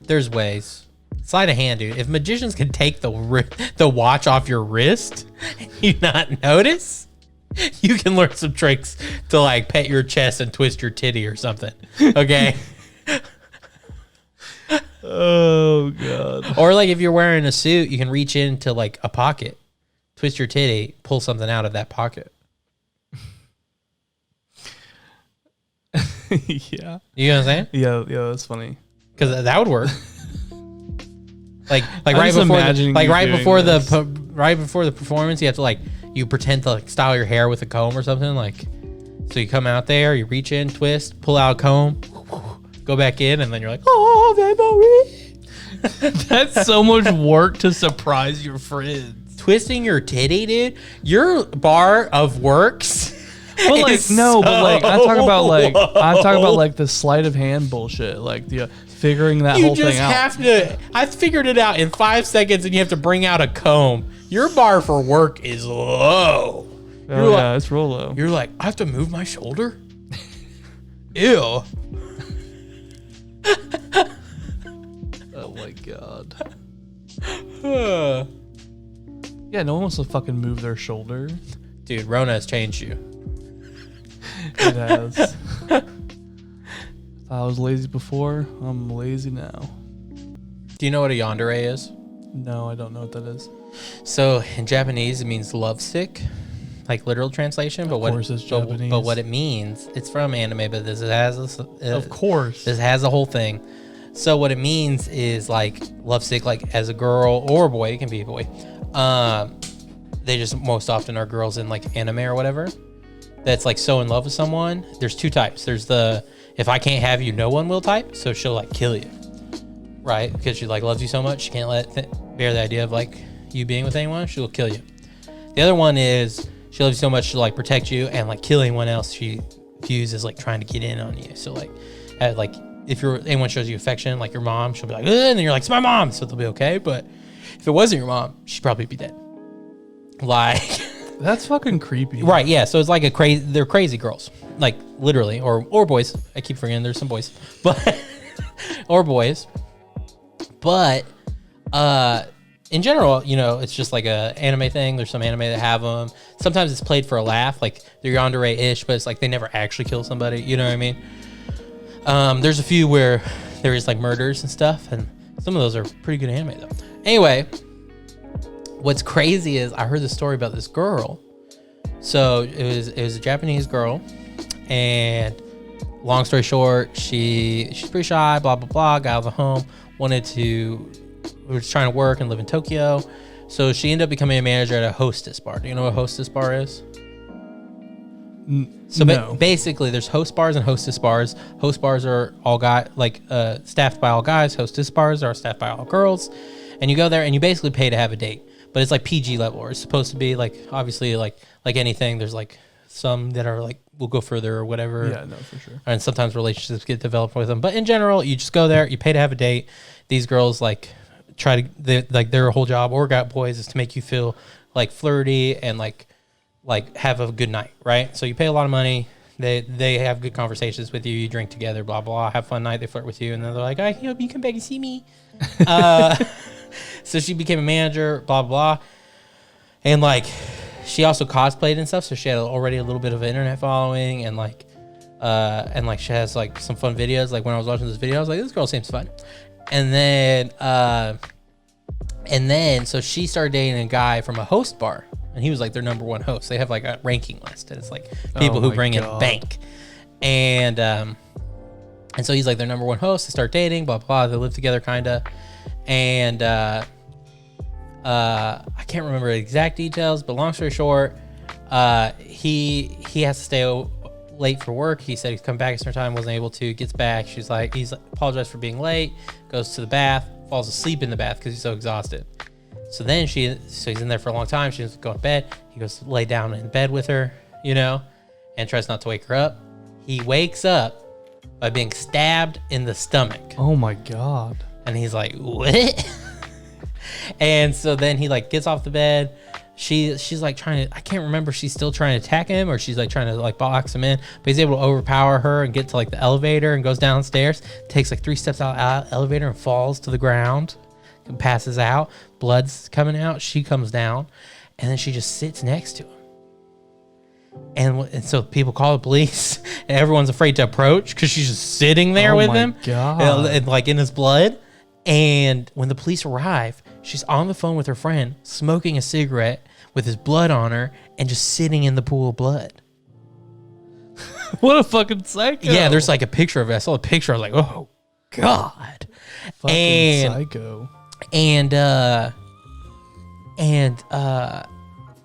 There's ways. Sleight of hand, dude. If magicians can take the watch off your wrist and you not notice, you can learn some tricks to like pet your chest and twist your titty or something. Okay. Oh god. Or like if you're wearing a suit, you can reach into like a pocket, twist your titty, pull something out of that pocket. Yeah. You know what I'm saying? Yeah, that's funny. Because that would work. Like I'm right just before imagining the, like you right doing before this. right before the performance, you have to like you pretend to like style your hair with a comb or something, like so you come out there, you reach in, twist, pull out a comb, go back in, and then you're like, oh, Marie. That's so much work to surprise your friends. Twisting your titty, dude. Your bar of works. But like is no, but like I'm talking about low. like the sleight of hand bullshit, like the figuring that You whole just thing out. have to. I figured it out in 5 seconds, and you have to bring out a comb. Your bar for work is low. Oh yeah, it's real low. You're like, I have to move my shoulder? Ew. Oh my god. Uh, Yeah, no one wants to fucking move their shoulder. Dude, Rona has changed you. It has. I was lazy before. I'm lazy now. Do you know what a yandere is? No, I don't know what that is. So in Japanese, it means lovesick, like literal translation. But Of course it's Japanese. But what it means, it's from anime, but this has Of course. this has a whole thing. So what it means is like lovesick, like as a girl or a boy, it can be a boy. They just most often are girls in like anime or whatever. That's like so in love with someone. There's two types. There's the if I can't have you, no one will type. So she'll like kill you, right? Because she like loves you so much, she can't bear the idea of like you being with anyone. She'll kill you. The other one is she loves you so much she'll like protect you and like kill anyone else she views as like trying to get in on you. So like if anyone shows you affection, like your mom, she'll be like, ugh, and then you're like, it's my mom, so they'll be okay. But if it wasn't your mom, she'd probably be dead. Like. That's fucking creepy. Right, yeah. So it's like they're crazy girls. Like literally, or boys. I keep forgetting there's some boys. But or boys. But in general, you know, it's just like a anime thing. There's some anime that have them. Sometimes it's played for a laugh, like they're yandere-ish, but it's like they never actually kill somebody. You know what I mean? There's a few where there is like murders and stuff, and some of those are pretty good anime though. Anyway, what's crazy is I heard the story about this girl. So it was a Japanese girl, and long story short, she's pretty shy, blah blah blah. Got out of the home, was trying to work and live in Tokyo. So she ended up becoming a manager at a hostess bar. Do you know what a hostess bar is? So no. Basically, there's host bars and hostess bars. Host bars are all staffed by all guys. Hostess bars are staffed by all girls. And you go there and you basically pay to have a date. But it's like PG level, or it's supposed to be like, obviously like anything. There's like some that are like, we'll go further or whatever. Yeah, no, for sure. And sometimes relationships get developed with them. But in general, you just go there, you pay to have a date. These girls like their whole job, or got boys, is to make you feel like flirty and like have a good night, right? So you pay a lot of money. They have good conversations with you. You drink together, blah, blah, have a fun night. They flirt with you. And then they're like, I hope you come back and see me. So she became a manager, blah, blah. And like, she also cosplayed and stuff. So she had already a little bit of an internet following, and like she has like some fun videos. Like when I was watching this video, I was like, this girl seems fun. And then so she started dating a guy from a host bar, and he was like their number one host. They have like a ranking list, and it's like people who bring in bank. And so he's like their number one host. They start dating, blah, blah. They live together kinda. And I can't remember the exact details, but long story short, he has to stay late for work. He said he's come back a certain time, wasn't able to, gets back. He's apologized for being late, goes to the bath, falls asleep in the bath because he's so exhausted. So then he's in there for a long time. She doesn't go to bed. He goes to lay down in bed with her, you know, and tries not to wake her up. He wakes up by being stabbed in the stomach. Oh my God. And he's like, what? And so then he like gets off the bed. She's like trying to, I can't remember, she's still trying to attack him, or she's like trying to like box him in, but he's able to overpower her and get to like the elevator and goes downstairs, takes like 3 steps out of the elevator and falls to the ground and passes out. Blood's coming out. She comes down, and then she just sits next to him. And so people call the police, and everyone's afraid to approach because she's just sitting there with him, and like in his blood. And when the police arrive, she's on the phone with her friend, smoking a cigarette with his blood on her, and just sitting in the pool of blood. What a fucking psycho. Yeah, there's like a picture of it. I saw a picture. I was like, oh, God. Fucking psycho.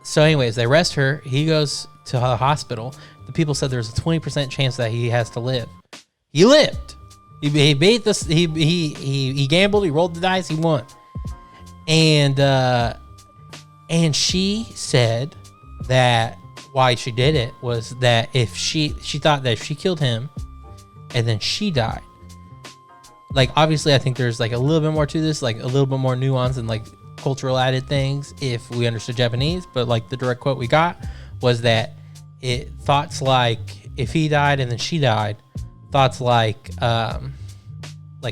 So anyways, they arrest her. He goes to the hospital. The people said there's a 20% chance that he has to live. He lived. He beat this. He gambled. He rolled the dice. He won. And she said that why she did it was that if she thought that if she killed him and then she died, like obviously I think there's like a little bit more to this, like a little bit more nuance and like cultural added things if we understood Japanese, but like the direct quote we got was that thoughts like if he died and then she died, thoughts like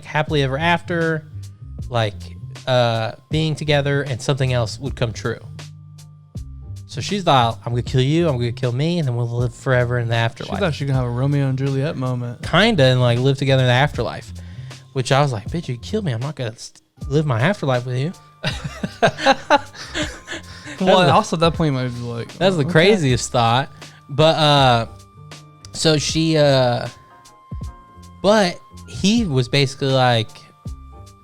happily ever after, like being together, and something else would come true. So she's thought, I'm gonna kill you, I'm gonna kill me, and then we'll live forever in the She afterlife. thought she could have a Romeo and Juliet moment. Kinda, and like live together in the afterlife. Which I was like, bitch, you kill me. I'm not gonna live my afterlife with you. Well, also at that point, you might be like, That's the craziest thought. But so she but he was basically like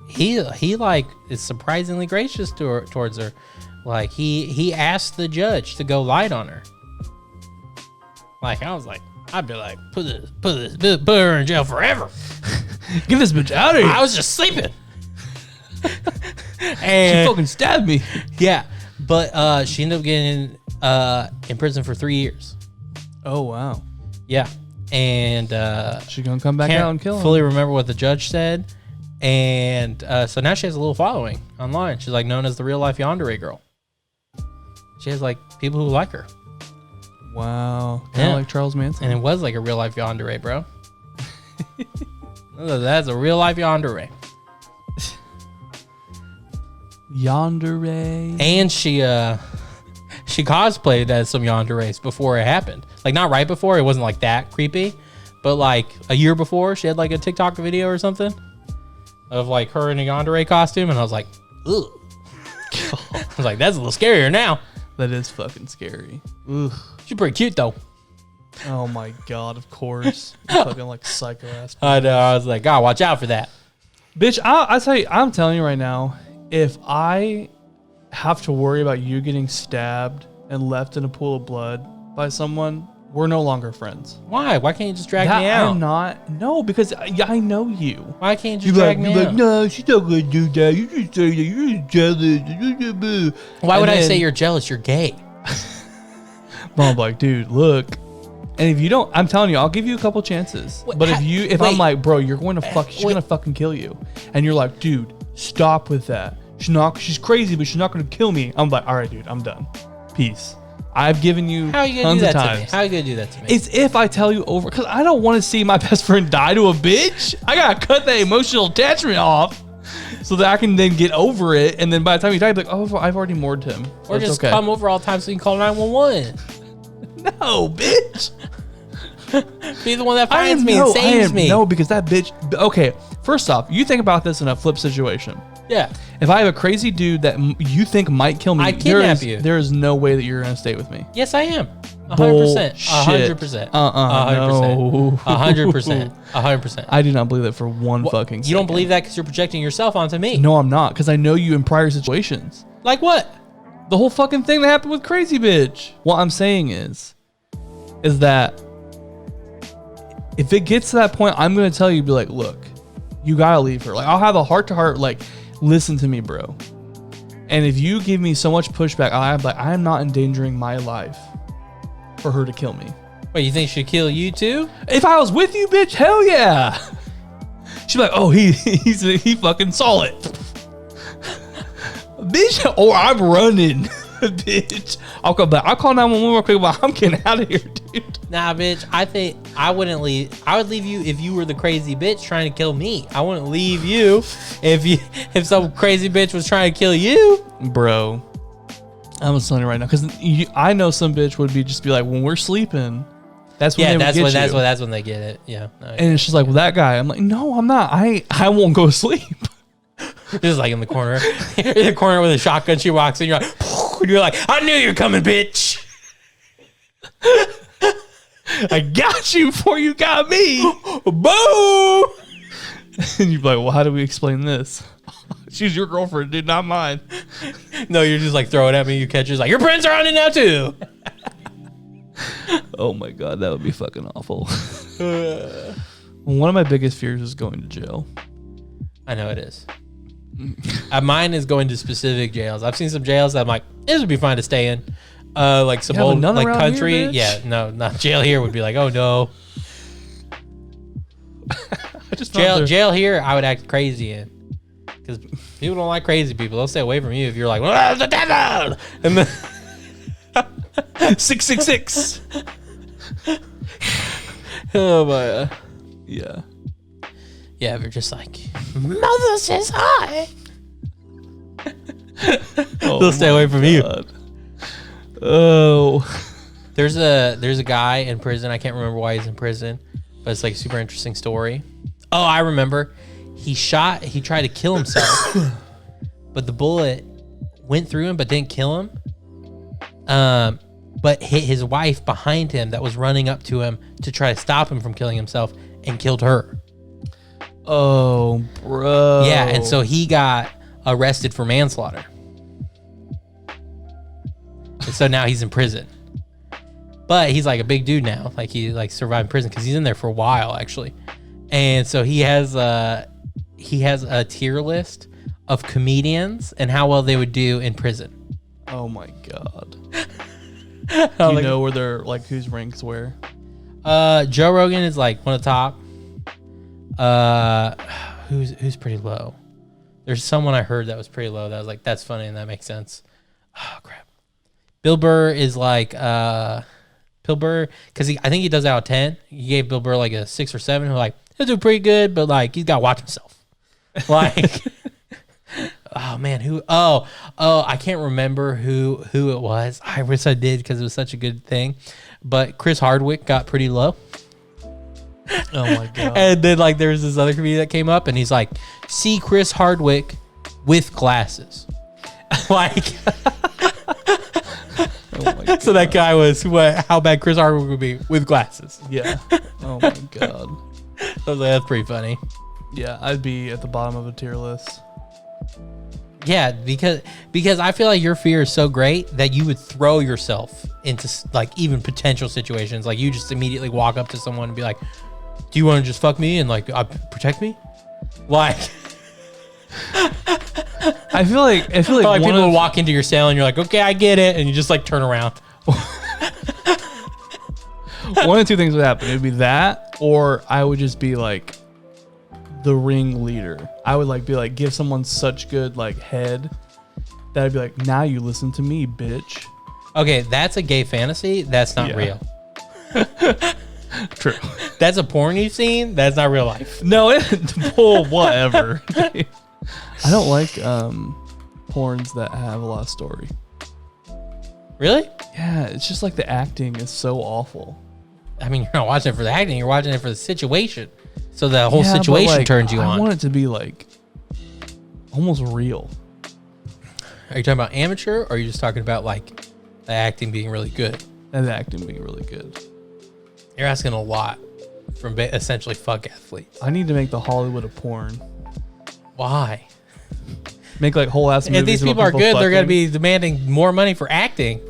he like is surprisingly gracious to her, towards her. Like he asked the judge to go light on her. Like I was like, I'd be like, put her in jail forever. Get this bitch out of here. I was just sleeping. She And fucking stabbed me. yeah, but she ended up getting in prison for 3 years. Oh, wow. Yeah, and She gonna come back out and kill him. fully remember what the judge said, and so now she has a little following online. She's like known as the real life yandere girl. She has like people who like her, Wow. Kind of Yeah. like Charles Manson. and it was like a real life yandere, bro. That's a real life yandere. Yandere. And she cosplayed as some yanderes before it happened. Like not right before, it wasn't like that creepy, but like a year before, she had like a TikTok video or something of like her in a yandere costume, and I was like, ugh. I was like, that's a little scarier now. That is fucking scary. Ugh. She's pretty cute though. Oh my god, of course. You fucking like psycho ass. I know. I was like, God, watch out for that. Bitch, I tell you, I'm telling you right now, if I have to worry about you getting stabbed and left in a pool of blood by someone, we're no longer friends. Why? Why can't you just drag That me out? I'm not. No, because I know you. Why can't you just drag me out? no, she's not gonna do that. You just say that you're just jealous. Why would And I say then- you're jealous? You're gay. But I'm like, dude, look. And if you don't, I'm telling you, I'll give you a couple chances. Wait, But if I'm wait. like, bro, you're going to fuck, she's Wait. gonna fucking kill you, and you're like, dude, stop with that. She's crazy, but she's not gonna kill me. I'm like, all right, dude, I'm done. Peace. I've given you How are you gonna tons do of that to me? times. How are you gonna do that to me? It's if I tell you over, because I don't want to see my best friend die to a bitch. I gotta cut that emotional attachment off so that I can then get over it. And then by the time he dies, be like, oh, I've already mourned him. So or it's just okay. come over all the time so you can call 911. No, bitch. Be the one that finds me and saves me. No, because that bitch. Okay, first off, you think about this in a flip situation. Yeah. If I have a crazy dude that you think might kill me, I kidnap you. There is no way that you're gonna stay with me. Yes, I am. 100%. Bullshit. 100%. No. 100%. 100%. I do not believe that for one fucking second. You don't believe that because you're projecting yourself onto me. No, I'm not, because I know you in prior situations. Like what? The whole fucking thing that happened with Crazy Bitch. What I'm saying is that if it gets to that point, I'm gonna tell you, be like, look, you gotta leave her. Like, I'll have a heart to heart, like, listen to me, bro. And if you give me so much pushback, I'm like, I am not endangering my life for her to kill me. Wait, you think she'd kill you too? If I was with you, bitch, hell yeah. She'd be like, oh, he fucking saw it. Bitch, or I'm running. Bitch. I'll come back. I'll call 911 real quick, but I'm getting out of here, dude. Nah, bitch. I think I wouldn't leave. I would leave you if you were the crazy bitch trying to kill me. I wouldn't leave you if some crazy bitch was trying to kill you. Bro, I'm telling you right now, because I know some bitch would just be like, when we're sleeping, that's when Yeah, they would that's get when you. that's when they get it. Yeah. No, And it's just like, well, that guy. I'm like, no, I'm not. I won't go to sleep. just like in the corner, in the corner with a shotgun. She walks in. You're like, and you're like, I knew you're coming, bitch. I got you before you got me. Boo! And you'd be like, well, how do we explain this? She's your girlfriend, dude, not mine. No, you're just like throwing at me. You catch her. Like, your prints are on it now too. Oh my God, that would be fucking awful. One of my biggest fears is going to jail. I know it is. Mine is going to specific jails. I've seen some jails that I'm like, this would be fine to stay in. Like some Yeah, but old none like around country. here, bitch? Yeah, no, not jail here would be like, oh no. I just thought Jail here, I would act crazy in. Because people don't like crazy people. They'll stay away from you if you're like, well, the devil! And then 666. oh my Yeah. yeah, if you're just like, mother says hi. Oh They'll stay my away from you. God. Oh. There's a guy in prison. I can't remember why he's in prison, but it's like a super interesting story. Oh, I remember. He tried to kill himself, but the bullet went through him but didn't kill him. But hit his wife behind him that was running up to him to try to stop him from killing himself and killed her. Oh, bro. Yeah, and so he got arrested for manslaughter. And so now he's in prison. But he's like a big dude now. Like he like survived prison because he's in there for a while actually. And so he has a tier list of comedians and how well they would do in prison. Oh my god. Do you know where they're like whose ranks where? Joe Rogan is like one of the top. Who's pretty low? There's someone I heard that was pretty low that was like, that's funny and that makes sense. Oh crap. Bill Burr is like Bill Burr, because I think he does out of 10. He gave Bill Burr like a 6 or 7. Who like, he'll do pretty good, but like he's got to watch himself. Like, oh man, who? Oh, I can't remember who it was. I wish I did because it was such a good thing. But Chris Hardwick got pretty low. Oh my god. And then like there was this other comedian that came up and he's like, see Chris Hardwick with glasses. Like. Oh my god. So that guy was how bad Chris Hardwick would be with glasses. Yeah. Oh my god. I was like, that's pretty funny. Yeah, I'd be at the bottom of a tier list. Yeah, because I feel like your fear is so great that you would throw yourself into like even potential situations. Like you just immediately walk up to someone and be like, "Do you want to just fuck me and like protect me?" Like, I feel like people will walk into your cell and you're like, "Okay, I get it," and you just like turn around. One of two things would happen. It would be that, or I would just be like the ring leader. I would like be like give someone such good like head that I'd be like, now you listen to me, bitch. Okay, that's a gay fantasy. That's not real. True. That's a porn you've seen. That's not real life. No, well, whatever. I don't like porns that have a lot of story. Really? Yeah, it's just like the acting is so awful. I mean, you're not watching it for the acting. You're watching it for the situation. So the whole Yeah, but, situation like, turns you on. I want it to be like almost real. Are you talking about amateur, or are you just talking about like the acting being really good? And the acting being really good. You're asking a lot from essentially fuck athletes. I need to make the Hollywood of porn. Why? Make like whole ass movies. If these people are good, they're going to be demanding more money for acting.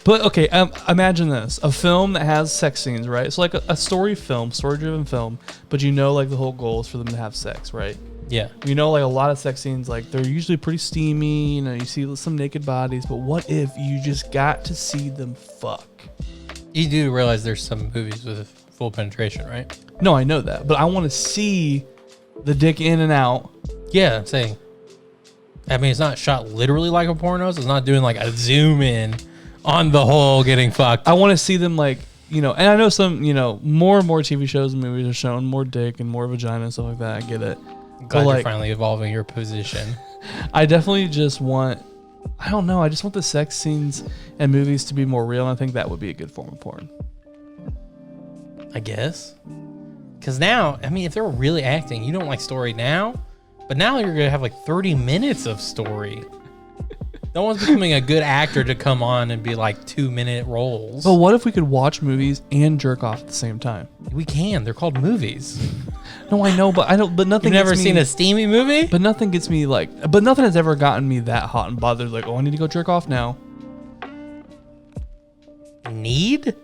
But okay, imagine this: a film that has sex scenes, right? So like a story-driven film, but you know, like the whole goal is for them to have sex, right? Yeah. You know, like a lot of sex scenes, like they're usually pretty steamy. You know, you see some naked bodies, but what if you just got to see them fuck? You do realize there's some movies with full penetration, right? No, I know that, but I want to see the dick in and out. Yeah, I'm saying. I mean, it's not shot literally like a porno. So it's not doing like a zoom in on the whole getting fucked. I want to see them like, you know, and I know some, you know, more and more TV shows and movies are showing more dick and more vagina and stuff like that. I get it. Glad you're finally evolving your position. I definitely just want, I don't know, I just want the sex scenes and movies to be more real. And I think that would be a good form of porn. I guess. Because now, I mean, if they're really acting, you don't like story now, but now you're going to have like 30 minutes of story. No one's becoming a good actor to come on and be like 2-minute roles. But what if we could watch movies and jerk off at the same time? We can. They're called movies. No, I know, but I don't. But nothing. You've never seen a steamy movie? But nothing gets me like. But nothing has ever gotten me that hot and bothered. Like, oh, I need to go jerk off now. Need?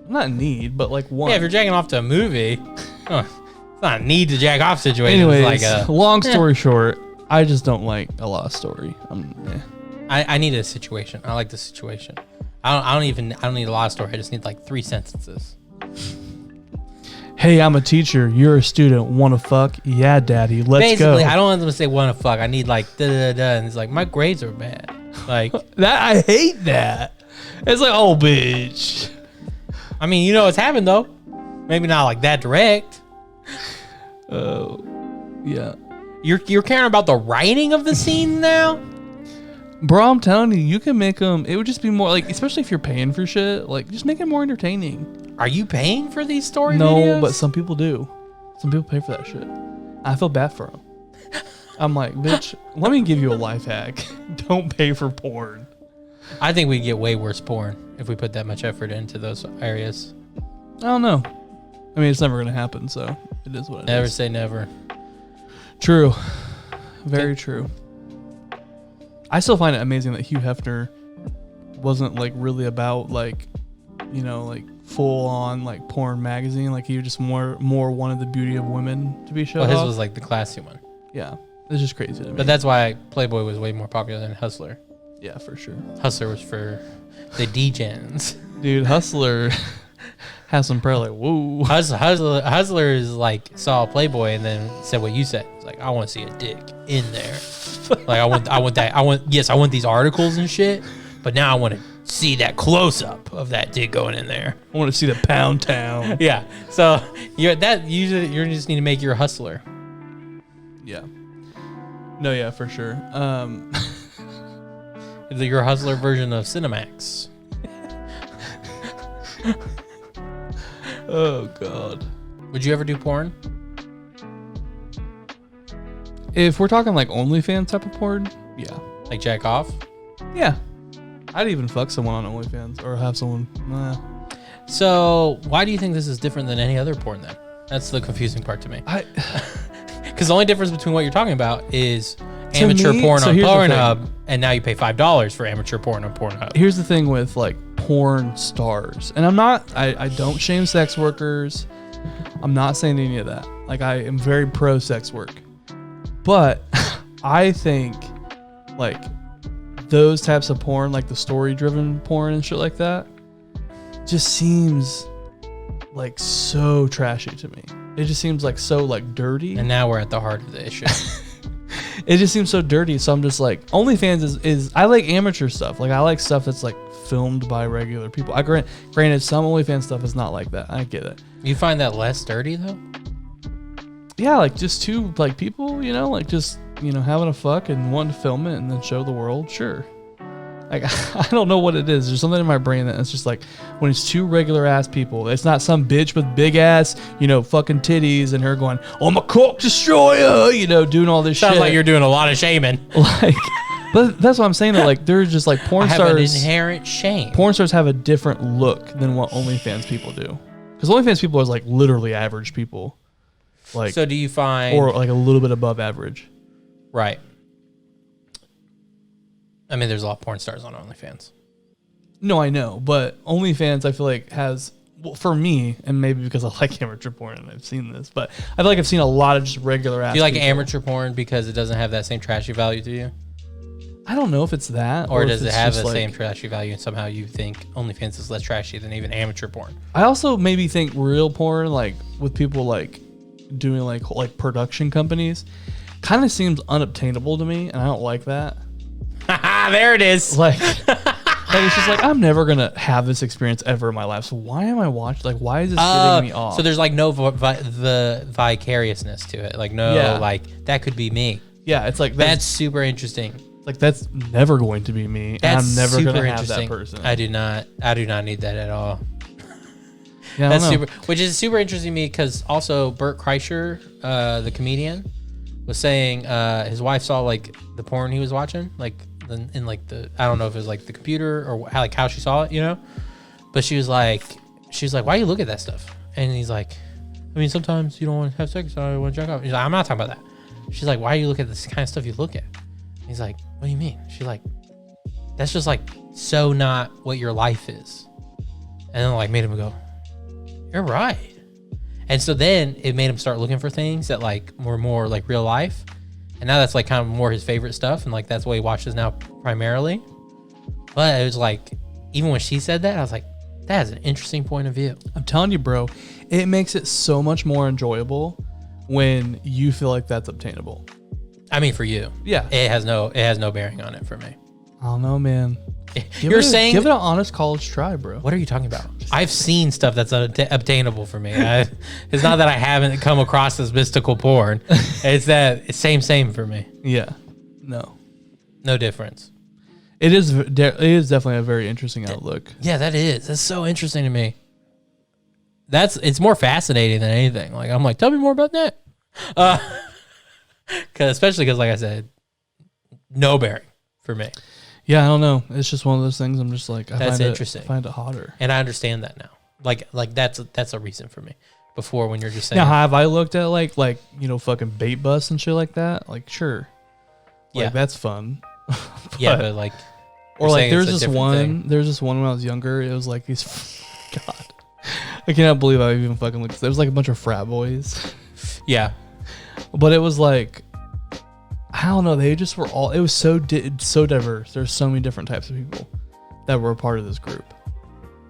Not need, but like one. Yeah, if you're jacking off to a movie, it's not a need to jack off situation. Anyways, it's like long story short, I just don't like a lot of story. I need a situation. I like the situation. I don't need a lot of story. I just need like 3 sentences. Hey, I'm a teacher. You're a student. Want to fuck? Yeah, daddy. Let's go. Basically, I don't want them to say want to fuck. I need like da da da, and it's like my grades are bad. Like that. I hate that. It's like, oh, bitch. I mean, you know what's happened though. Maybe not like that direct. Oh, yeah. You're caring about the writing of the scene now? Bro, I'm telling you, you can make them. It would just be more like, especially if you're paying for shit, like just make it more entertaining. Are you paying for these story No, videos? but some people do. Some people pay for that shit. I feel bad for them. I'm like, bitch, let me give you a life hack. Don't pay for porn. I think we'd get way worse porn if we put that much effort into those areas. I don't know. I mean, it's never going to happen, so it is what it is. Never say never. True. Very true. I still find it amazing that Hugh Hefner wasn't like really about like, you know, like full on like porn magazine. Like he just more wanted the beauty of women to be shown. Well, his off. was like the classy one. Yeah. It's just crazy to me. But that's why Playboy was way more popular than Hustler. Yeah, for sure. Hustler was for the D-gens. Dude, Hustler has some prayer like, whoa. Hustler is like saw Playboy and then said what you said. It's like, I want to see a dick in there. Like I want that. I want these articles and shit. But now I want to see that close up of that dick going in there. I want to see the Pound Town. Yeah. So you just need to make your Hustler. Yeah. No, yeah, for sure. Your Hustler version of Cinemax. Oh God. Would you ever do porn? If we're talking like OnlyFans type of porn, yeah. Like jack off? Yeah. I'd even fuck someone on OnlyFans or have someone. So why do you think this is different than any other porn then? That's the confusing part to me. Because the only difference between what you're talking about is amateur porn on Pornhub, and now you pay $5 for amateur porn on Pornhub. Here's the thing with like porn stars, and I don't shame sex workers. I'm not saying any of that. Like I am very pro sex work, but I think like those types of porn, like the story-driven porn and shit like that, just seems like so trashy to me. It just seems like so like dirty. And now we're at the heart of the issue. It just seems so dirty. So I'm just like, OnlyFans is I like amateur stuff. Like I like stuff that's like filmed by regular people. Granted, some OnlyFans stuff is not like that. I get it. You find that less dirty though? Yeah, like just two like people, you know, like just, you know, having a fuck and wanting to film it and then show the world. Sure. Like I don't know what it is. There's something in my brain that it's just like when it's two regular ass people. It's not some bitch with big ass, you know, fucking titties and her going, "Oh, I'm a cock destroyer," you know, doing all this shit. Sounds like you're doing a lot of shaming. Like, but that's what I'm saying. That like they're just like porn I have stars. an inherent shame. Porn stars have a different look than what OnlyFans people do. Because OnlyFans people is like literally average people. Like, so do you find, or like a little bit above average? Right. I mean, there's a lot of porn stars on OnlyFans. No, I know, but OnlyFans I feel like has, well, for me, and maybe because I like amateur porn and I've seen this, but I feel like I've seen a lot of just regular ass. Do you like people. amateur porn because it doesn't have that same trashy value to you? I don't know if it's that, Or if does it it's have just the like, same trashy value and somehow you think OnlyFans is less trashy than even amateur porn? I also maybe think real porn, like with people like doing like production companies, kind of seems unobtainable to me, and I don't like that. There it is. Like it's just like I'm never gonna have this experience ever in my life. So why am I watching? Like, why is this getting me off? So there's like no the vicariousness to it. Like no, like that could be me. Yeah, it's like That's super interesting. like that's never going to be me. That's and I'm never super gonna have interesting. that person. I do not need that at all. Yeah, That's I don't know. super, which is super interesting to me because also Bert Kreischer, the comedian, was saying his wife saw like the porn he was watching, like in like the, I don't know if it was like the computer or how she saw it, you know, but she was like, why you look at that stuff? And he's like, I mean, sometimes you don't want to have sex, so I want to jack off. He's like, I'm not talking about that. She's like, why do you look at this kind of stuff you look at? He's like, what do you mean? She's like, that's just like so not what your life is. And then like made him go, you're right. And so then it made him start looking for things that like were more like real life. And now that's like kind of more his favorite stuff. And like, that's what he watches now primarily. But it was like, even when she said that, I was like, that is an interesting point of view. I'm telling you, bro, it makes it so much more enjoyable when you feel like that's obtainable. I mean, for you, Yeah. it has no bearing on it for me. I don't know, man. You're saying, give it an honest college try, bro. what are you talking about? I've seen stuff that's obtainable for me. It's not that I haven't come across this mystical porn. It's that it's same for me. Yeah. No. No difference. It is definitely a very interesting outlook. Yeah, that is. That's so interesting to me. It's more fascinating than anything. Like, I'm like, tell me more about that. Especially because, like I said, no bearing for me. Yeah, I don't know. It's just one of those things. I'm just like, That's interesting. I find it hotter. And I understand that now. Like that's a reason for me. Before, when you're just saying, now, have I looked at like fucking bait bus and shit like that? Like, sure, like, yeah, that's fun. but like, or like, there's this one when I was younger. It was like these, God, I cannot believe I even fucking looked. There was like a bunch of frat boys. Yeah, but it was like, I don't know. They just were all. It was so diverse. There's so many different types of people that were a part of this group.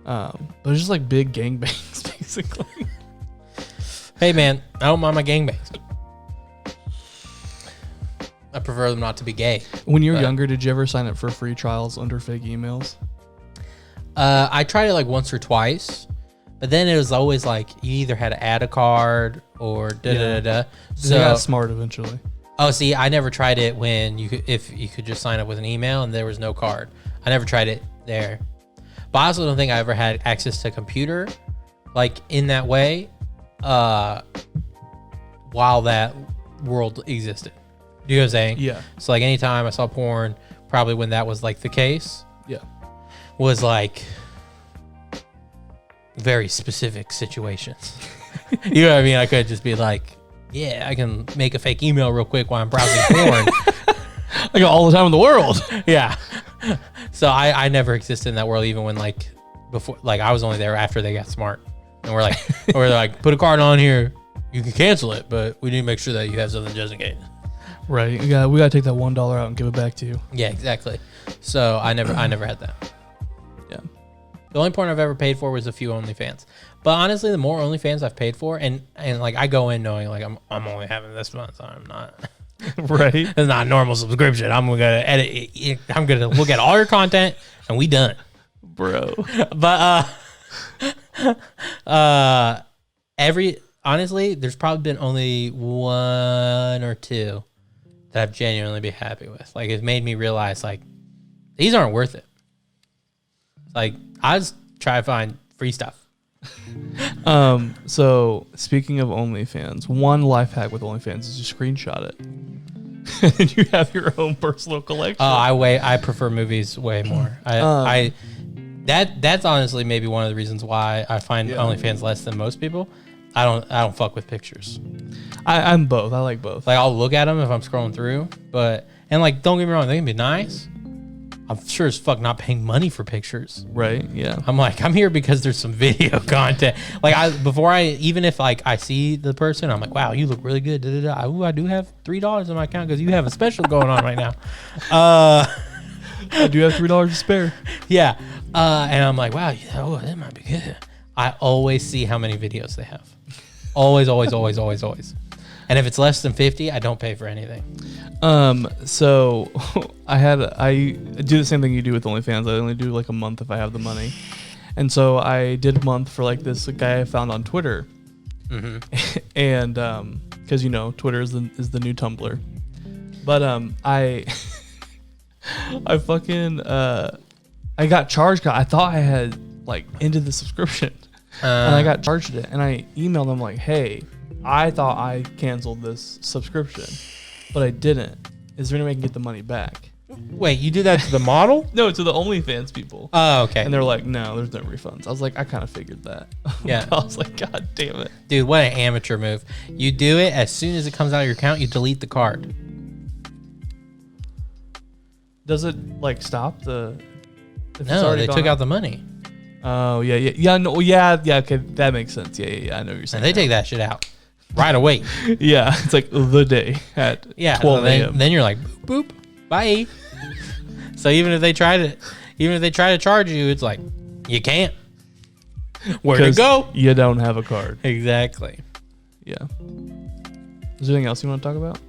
But it was just like big gangbangs, basically. Hey man, I don't mind my gangbangs. I prefer them not to be gay. When you were younger, did you ever sign up for free trials under fake emails? I tried it like once or twice, but then it was always like you either had to add a card or da. So they got smart eventually. Oh, see, I never tried it when if you could just sign up with an email and there was no card. I never tried it there. But I also don't think I ever had access to a computer like in that way while that world existed. Do you know what I'm saying? Yeah. So like anytime I saw porn, probably when that was like the case, yeah, was like very specific situations. You know what I mean? I could just be like, yeah, I can make a fake email real quick while I'm browsing porn. I got all the time in the world. Yeah. So I never existed in that world, even when like before, like I was only there after they got smart, and we're like, put a card on here, you can cancel it, but we need to make sure that you have something just in case. Right. We gotta take that $1 out and give it back to you. Yeah, exactly. So I never had that. Yeah. The only porn I've ever paid for was a few OnlyFans. But honestly, the more OnlyFans I've paid for, and like I go in knowing like I'm only having this month, so I'm not. Right. It's not a normal subscription. I'm gonna edit it. I'm gonna look at all your content, and we done, bro. But honestly, there's probably been only one or two that I've genuinely been happy with. Like, it made me realize like these aren't worth it. Like, I just try to find free stuff. So speaking of OnlyFans, one life hack with OnlyFans is you screenshot it. And you have your own personal collection. Oh, I prefer movies way more. That's honestly maybe one of the reasons why I find OnlyFans less than most people. I don't fuck with pictures. I'm both. I like both. Like, I'll look at them if I'm scrolling through, and like, don't get me wrong, they can be nice. I'm sure as fuck not paying money for pictures. Right. Yeah. I'm like, I'm here because there's some video content. Like, even if like I see the person, I'm like, wow, you look really good. Ooh, I do have $3 in my account because you have a special going on right now. I do have $3 to spare. Yeah. And I'm like, wow, that might be good. I always see how many videos they have. Always. And if it's less than 50, I don't pay for anything. So I do the same thing you do with OnlyFans. I only do like a month if I have the money. And so I did a month for like this guy I found on Twitter. Mm-hmm. And because Twitter is the new Tumblr. But I fucking I got charged. I thought I had like ended the subscription, and I got charged it. And I emailed them like, hey, I thought I canceled this subscription, but I didn't. Is there any way I can get the money back? Wait, you did that to the model? No, to the OnlyFans people. Oh, okay. And they're like, no, there's no refunds. I was like, I kind of figured that. Yeah. I was like, God damn it. Dude, what an amateur move. You do it as soon as it comes out of your account, you delete the card. Does it like stop the... No, they took out the money. Oh, yeah. No, yeah, okay, that makes sense. Yeah, I know what you're saying. And they take that shit out right away. Yeah, it's like the day at 12 a.m. Then you're like, boop, bye. So even if they try to charge you, it's like, you can't. Where to go? You don't have a card. Exactly. Yeah. Is there anything else you want to talk about?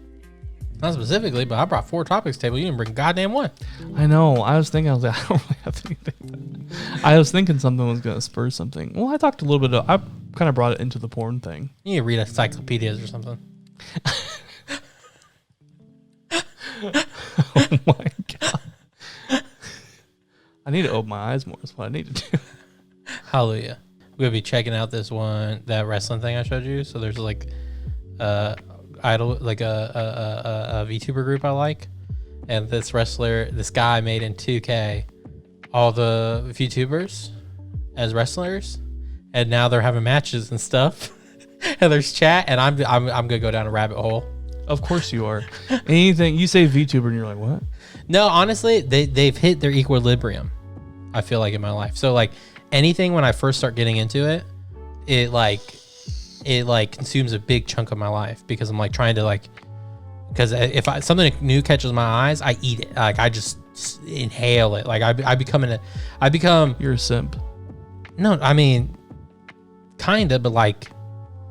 Not specifically, but I brought 4 topics table. You didn't bring goddamn one. I know. I was like, I don't really have anything. I was thinking something was going to spur something. Well, I talked a little bit. I kind of brought it into the porn thing. You need to read encyclopedias or something. Oh my God. I need to open my eyes more. That's what I need to do. Hallelujah. We're gonna be checking out this one, that wrestling thing I showed you. So there's like idol, like a VTuber group I like, and this guy made in 2K all the VTubers as wrestlers, and now they're having matches and stuff. And there's chat, and I'm gonna go down a rabbit hole. Of course you are. Anything you say VTuber and you're like, what? No, honestly, they've hit their equilibrium, I feel like, in my life. So like anything when I first start getting into it, it consumes a big chunk of my life, because I'm like trying to like, because if something new catches my eyes, I eat it. Like I just inhale it. Like I become. You're a simp. No, I mean, kinda, but like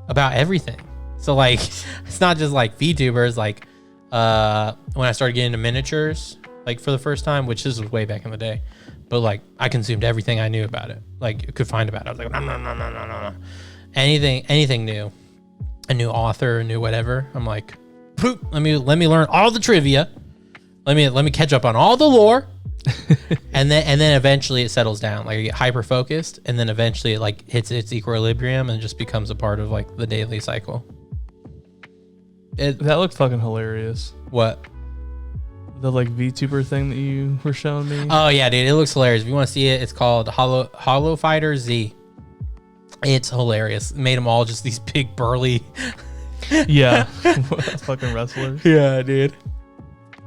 about everything. So like, it's not just like VTubers. Like when I started getting into miniatures, like for the first time, which this was way back in the day, but like I consumed everything I knew about it, like could find about it. I was like, no. Anything new, a new author, a new whatever. I'm like, poop. Let me learn all the trivia. Let me catch up on all the lore. and then eventually it settles down. Like I get hyper focused, and then eventually it like hits its equilibrium and just becomes a part of like the daily cycle. That looked fucking hilarious. What? The like VTuber thing that you were showing me. Oh yeah, dude, it looks hilarious. If you want to see it, it's called Hollow Fighter Z. It's hilarious. It made them all just these big burly. Yeah, fucking wrestlers. Yeah, dude.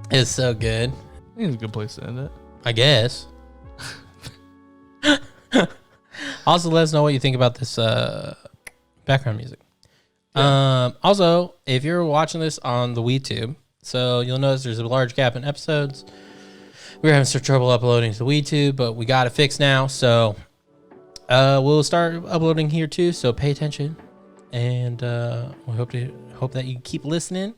It's so good. I think it's a good place to end it. I guess. Also, let us know what you think about this background music. Yeah. Also, if you're watching this on the WeTube, so you'll notice there's a large gap in episodes. We were having some trouble uploading to the WeTube, but we got it fixed now. So we'll start uploading here too. So pay attention, and we hope that you keep listening,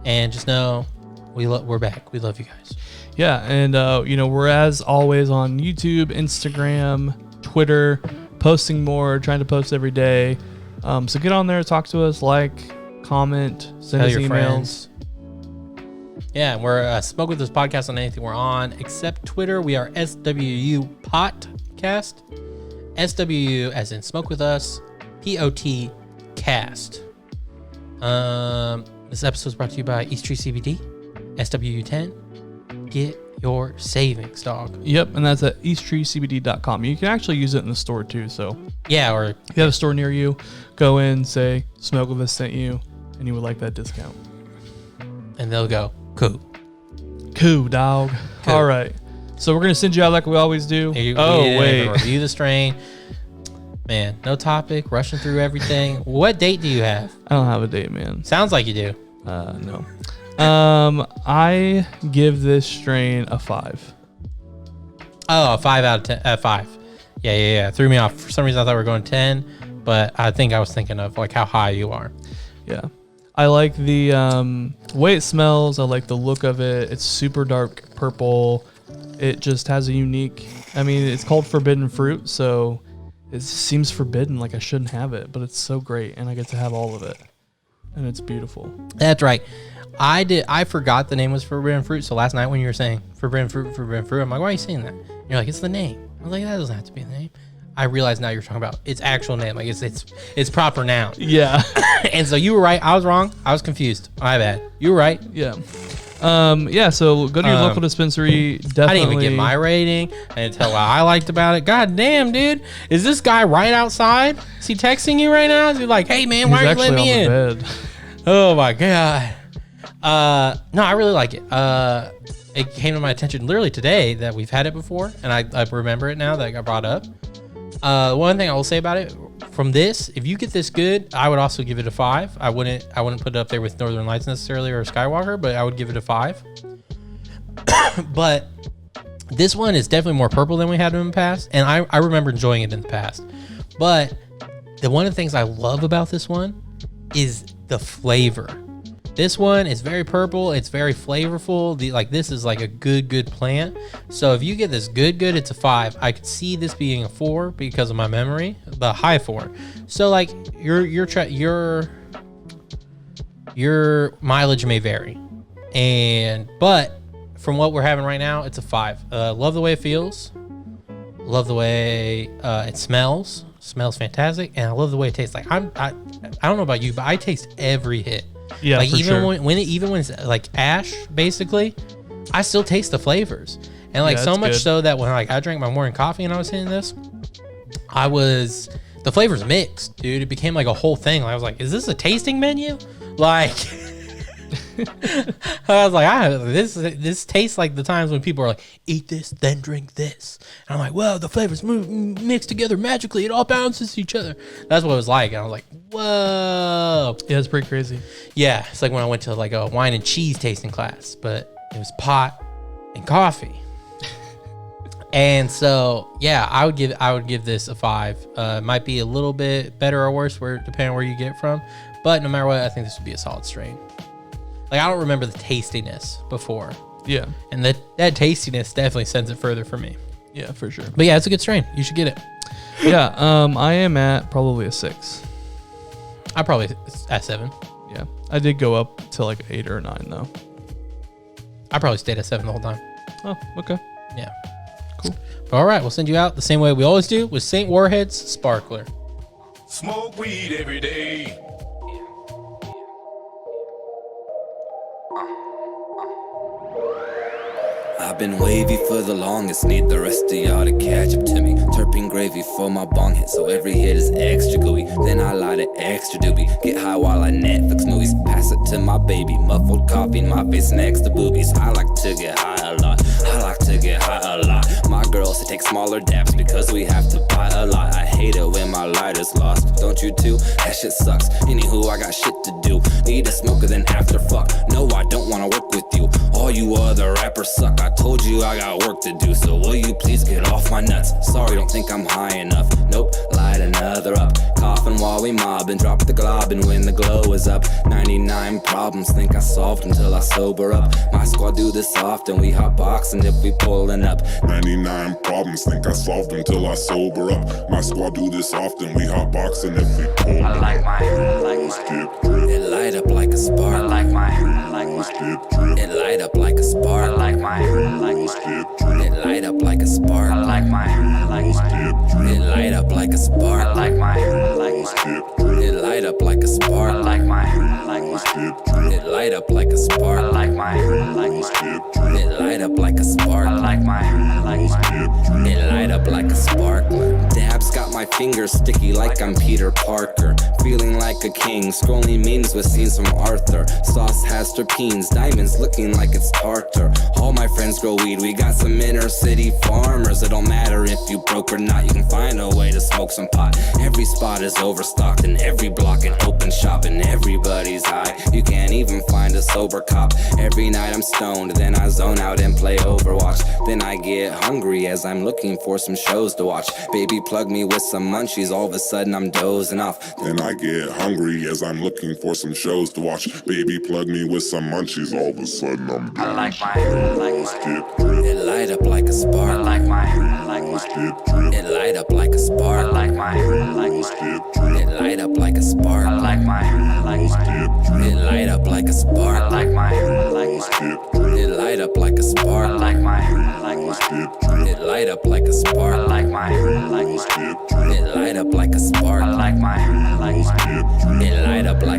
and just know we're back. We love you guys. Yeah, and we're as always on YouTube, Instagram, Twitter, posting more, trying to post every day. So get on there, talk to us, like, comment, send us emails. Friends. Yeah, we're Smoke With Us Podcast on anything we're on, except Twitter. We are SWU Podcast. SWU as in Smoke With Us, POT Cast. This episode is brought to you by East Tree CBD, SWU10. Get your savings, dog. Yep, and that's at easttreecbd.com. You can actually use it in the store too. So yeah, or if you have a store near you, go in, say Smoke With Us sent you, and you would like that discount. And they'll go, cool, dog. Cool. All right, so we're gonna send you out like we always do. Wait, review the strain. Man, no topic, rushing through everything. What date do you have? I don't have a date, man. Sounds like you do. No. I give this strain a 5. Oh, a 5 out of 10. 5. Yeah. Threw me off. For some reason, I thought we were going 10, but I think I was thinking of like how high you are. Yeah. I like the way it smells. I like the look of it. It's super dark purple. It just has a unique, it's called forbidden fruit, so it seems forbidden, like I shouldn't have it, but it's so great, and I get to have all of it, and it's beautiful. That's right. I forgot the name was forbidden fruit. So last night when you were saying forbidden fruit, I'm like, why are you saying that? And you're like, it's the name. I was like, that doesn't have to be the name. I realized now you're talking about its actual name, like it's proper noun. Yeah. And so you were right. I was wrong. I was confused. My bad. You were right. Yeah. So go to your local dispensary. Definitely. I didn't even get my rating. I didn't tell what I liked about it. God damn, dude. Is this guy right outside? Is he texting you right now? Is he like, hey man, why are you letting me in? Bed. Oh my God. No, I really like it. It came to my attention literally today that we've had it before, and I remember it now that it got brought up. One thing I will say about it, from this, if you get this good, I would also give it a 5. I wouldn't put it up there with Northern Lights necessarily or Skywalker, but I would give it a 5. But this one is definitely more purple than we had in the past, and I remember enjoying it in the past. But one of the things I love about this one is the flavor. This one is very purple. It's very flavorful. This is like a good plant. So if you get this good, it's a 5. I could see this being a 4 because of my memory, but high 4. So like your mileage may vary, but from what we're having right now, it's a 5. Love the way it feels. Love the way it smells. Smells fantastic, and I love the way it tastes. Like I don't know about you, but I taste every hit. Yeah, like for even sure. when it's like ash, basically, I still taste the flavors. And like Yeah, so that's much good. so that when like I drank my morning coffee and I was hitting this, the flavors mixed, dude. It became like a whole thing. Like, I was like, is this a tasting menu? Like, I was like, this tastes like the times when people are like, eat this, then drink this. And I'm like, whoa, the flavors mix together magically. It all balances each other. That's what it was like. And I was like, whoa. Yeah, it's pretty crazy. Yeah, it's like when I went to like a wine and cheese tasting class, but it was pot and coffee. And so, yeah, I would give this a 5. It might be a little bit better or worse, depending on where you get it from. But no matter what, I think this would be a solid strain. Like, I don't remember the tastiness before. Yeah. And that tastiness definitely sends it further for me. Yeah, for sure. But yeah, it's a good strain. You should get it. Yeah, I am at probably a 6. I probably at 7. Yeah. I did go up to like 8 or 9 though. I probably stayed at 7 the whole time. Oh, okay. Yeah. Cool. But all right, we'll send you out the same way we always do with St. Warhead's Sparkler. Smoke weed every day. I've been wavy for the longest, need the rest of y'all to catch up to me. Terpene gravy for my bong hit, so every hit is extra gooey. Then I light it extra doobie, get high while I Netflix movies. Pass it to my baby, muffled coffee in my face next to boobies. I like to get high a lot, I like to get high a lot. My girls to take smaller dabs because we have to buy a lot. I hate it when my lighter's lost, don't you too? That shit sucks, anywho I got shit to do. Need a smoker then after fuck, no I don't wanna work with you. All you other rappers suck, I told you I got work to do, so will you please get off my nuts? Sorry, don't think I'm high enough. Nope, light another up. Coughing while we mob and drop the glob, and when the glow is up, 99 problems think I solved until I sober up. My squad do this often, we hot boxing if we pulling up. 99 problems think I solved until I sober up. My squad do this often, we hot boxing if we pull. I like my hair, like my Skip drip, it light up like a spark. I like my hair, like my skip drip, it light up like a spark. I like my hair, like my skip drip, it light up like a spark. I like my hair, like my skip drip, it light up like a spark. I like my hair, like my skip drip, it light up like a spark. I like my hair, like my skip drip, it light up like a spark. I like my hair, like my skip drip, it light up like a spark. I like my hair, like my skip drip. it light up like a sparkler. Dabs got my fingers sticky like I'm Peter Parker. Feeling like a king, scrolling memes with scenes from Arthur. Sauce has terpenes, diamonds looking like it's tartar. All my friends grow weed, we got some inner city farmers. It don't matter if you broke or not, you can find a way to smoke some pot. Every spot is overstocked and every block an open shop, and everybody's high, you can't even find a sober cop. Every night I'm stoned, then I zone out and play Overwatch. Then I get hungry as I'm looking for some shows to watch. Baby plug me with some munchies, all of a sudden I'm dozing off. Then I get hungry as I'm looking for some shows to watch. Baby plug me with some munchies, all of a sudden I'm I down. like my hair, like my Skip drip, it light up like a spark. I like my hair, like my skip drip, it light up like a spark. I like my hair, like my skip drip, it light up like a spark. I like my hair, like my skip drip, it light up like a spark. I like my hair, like my skip drip, it light up like a spark. I like my hair, like my skip drip, it light up like a spark. I like my hair, like my skip drip, it light up like a spark. I like my hair, like my skip drip. it light up like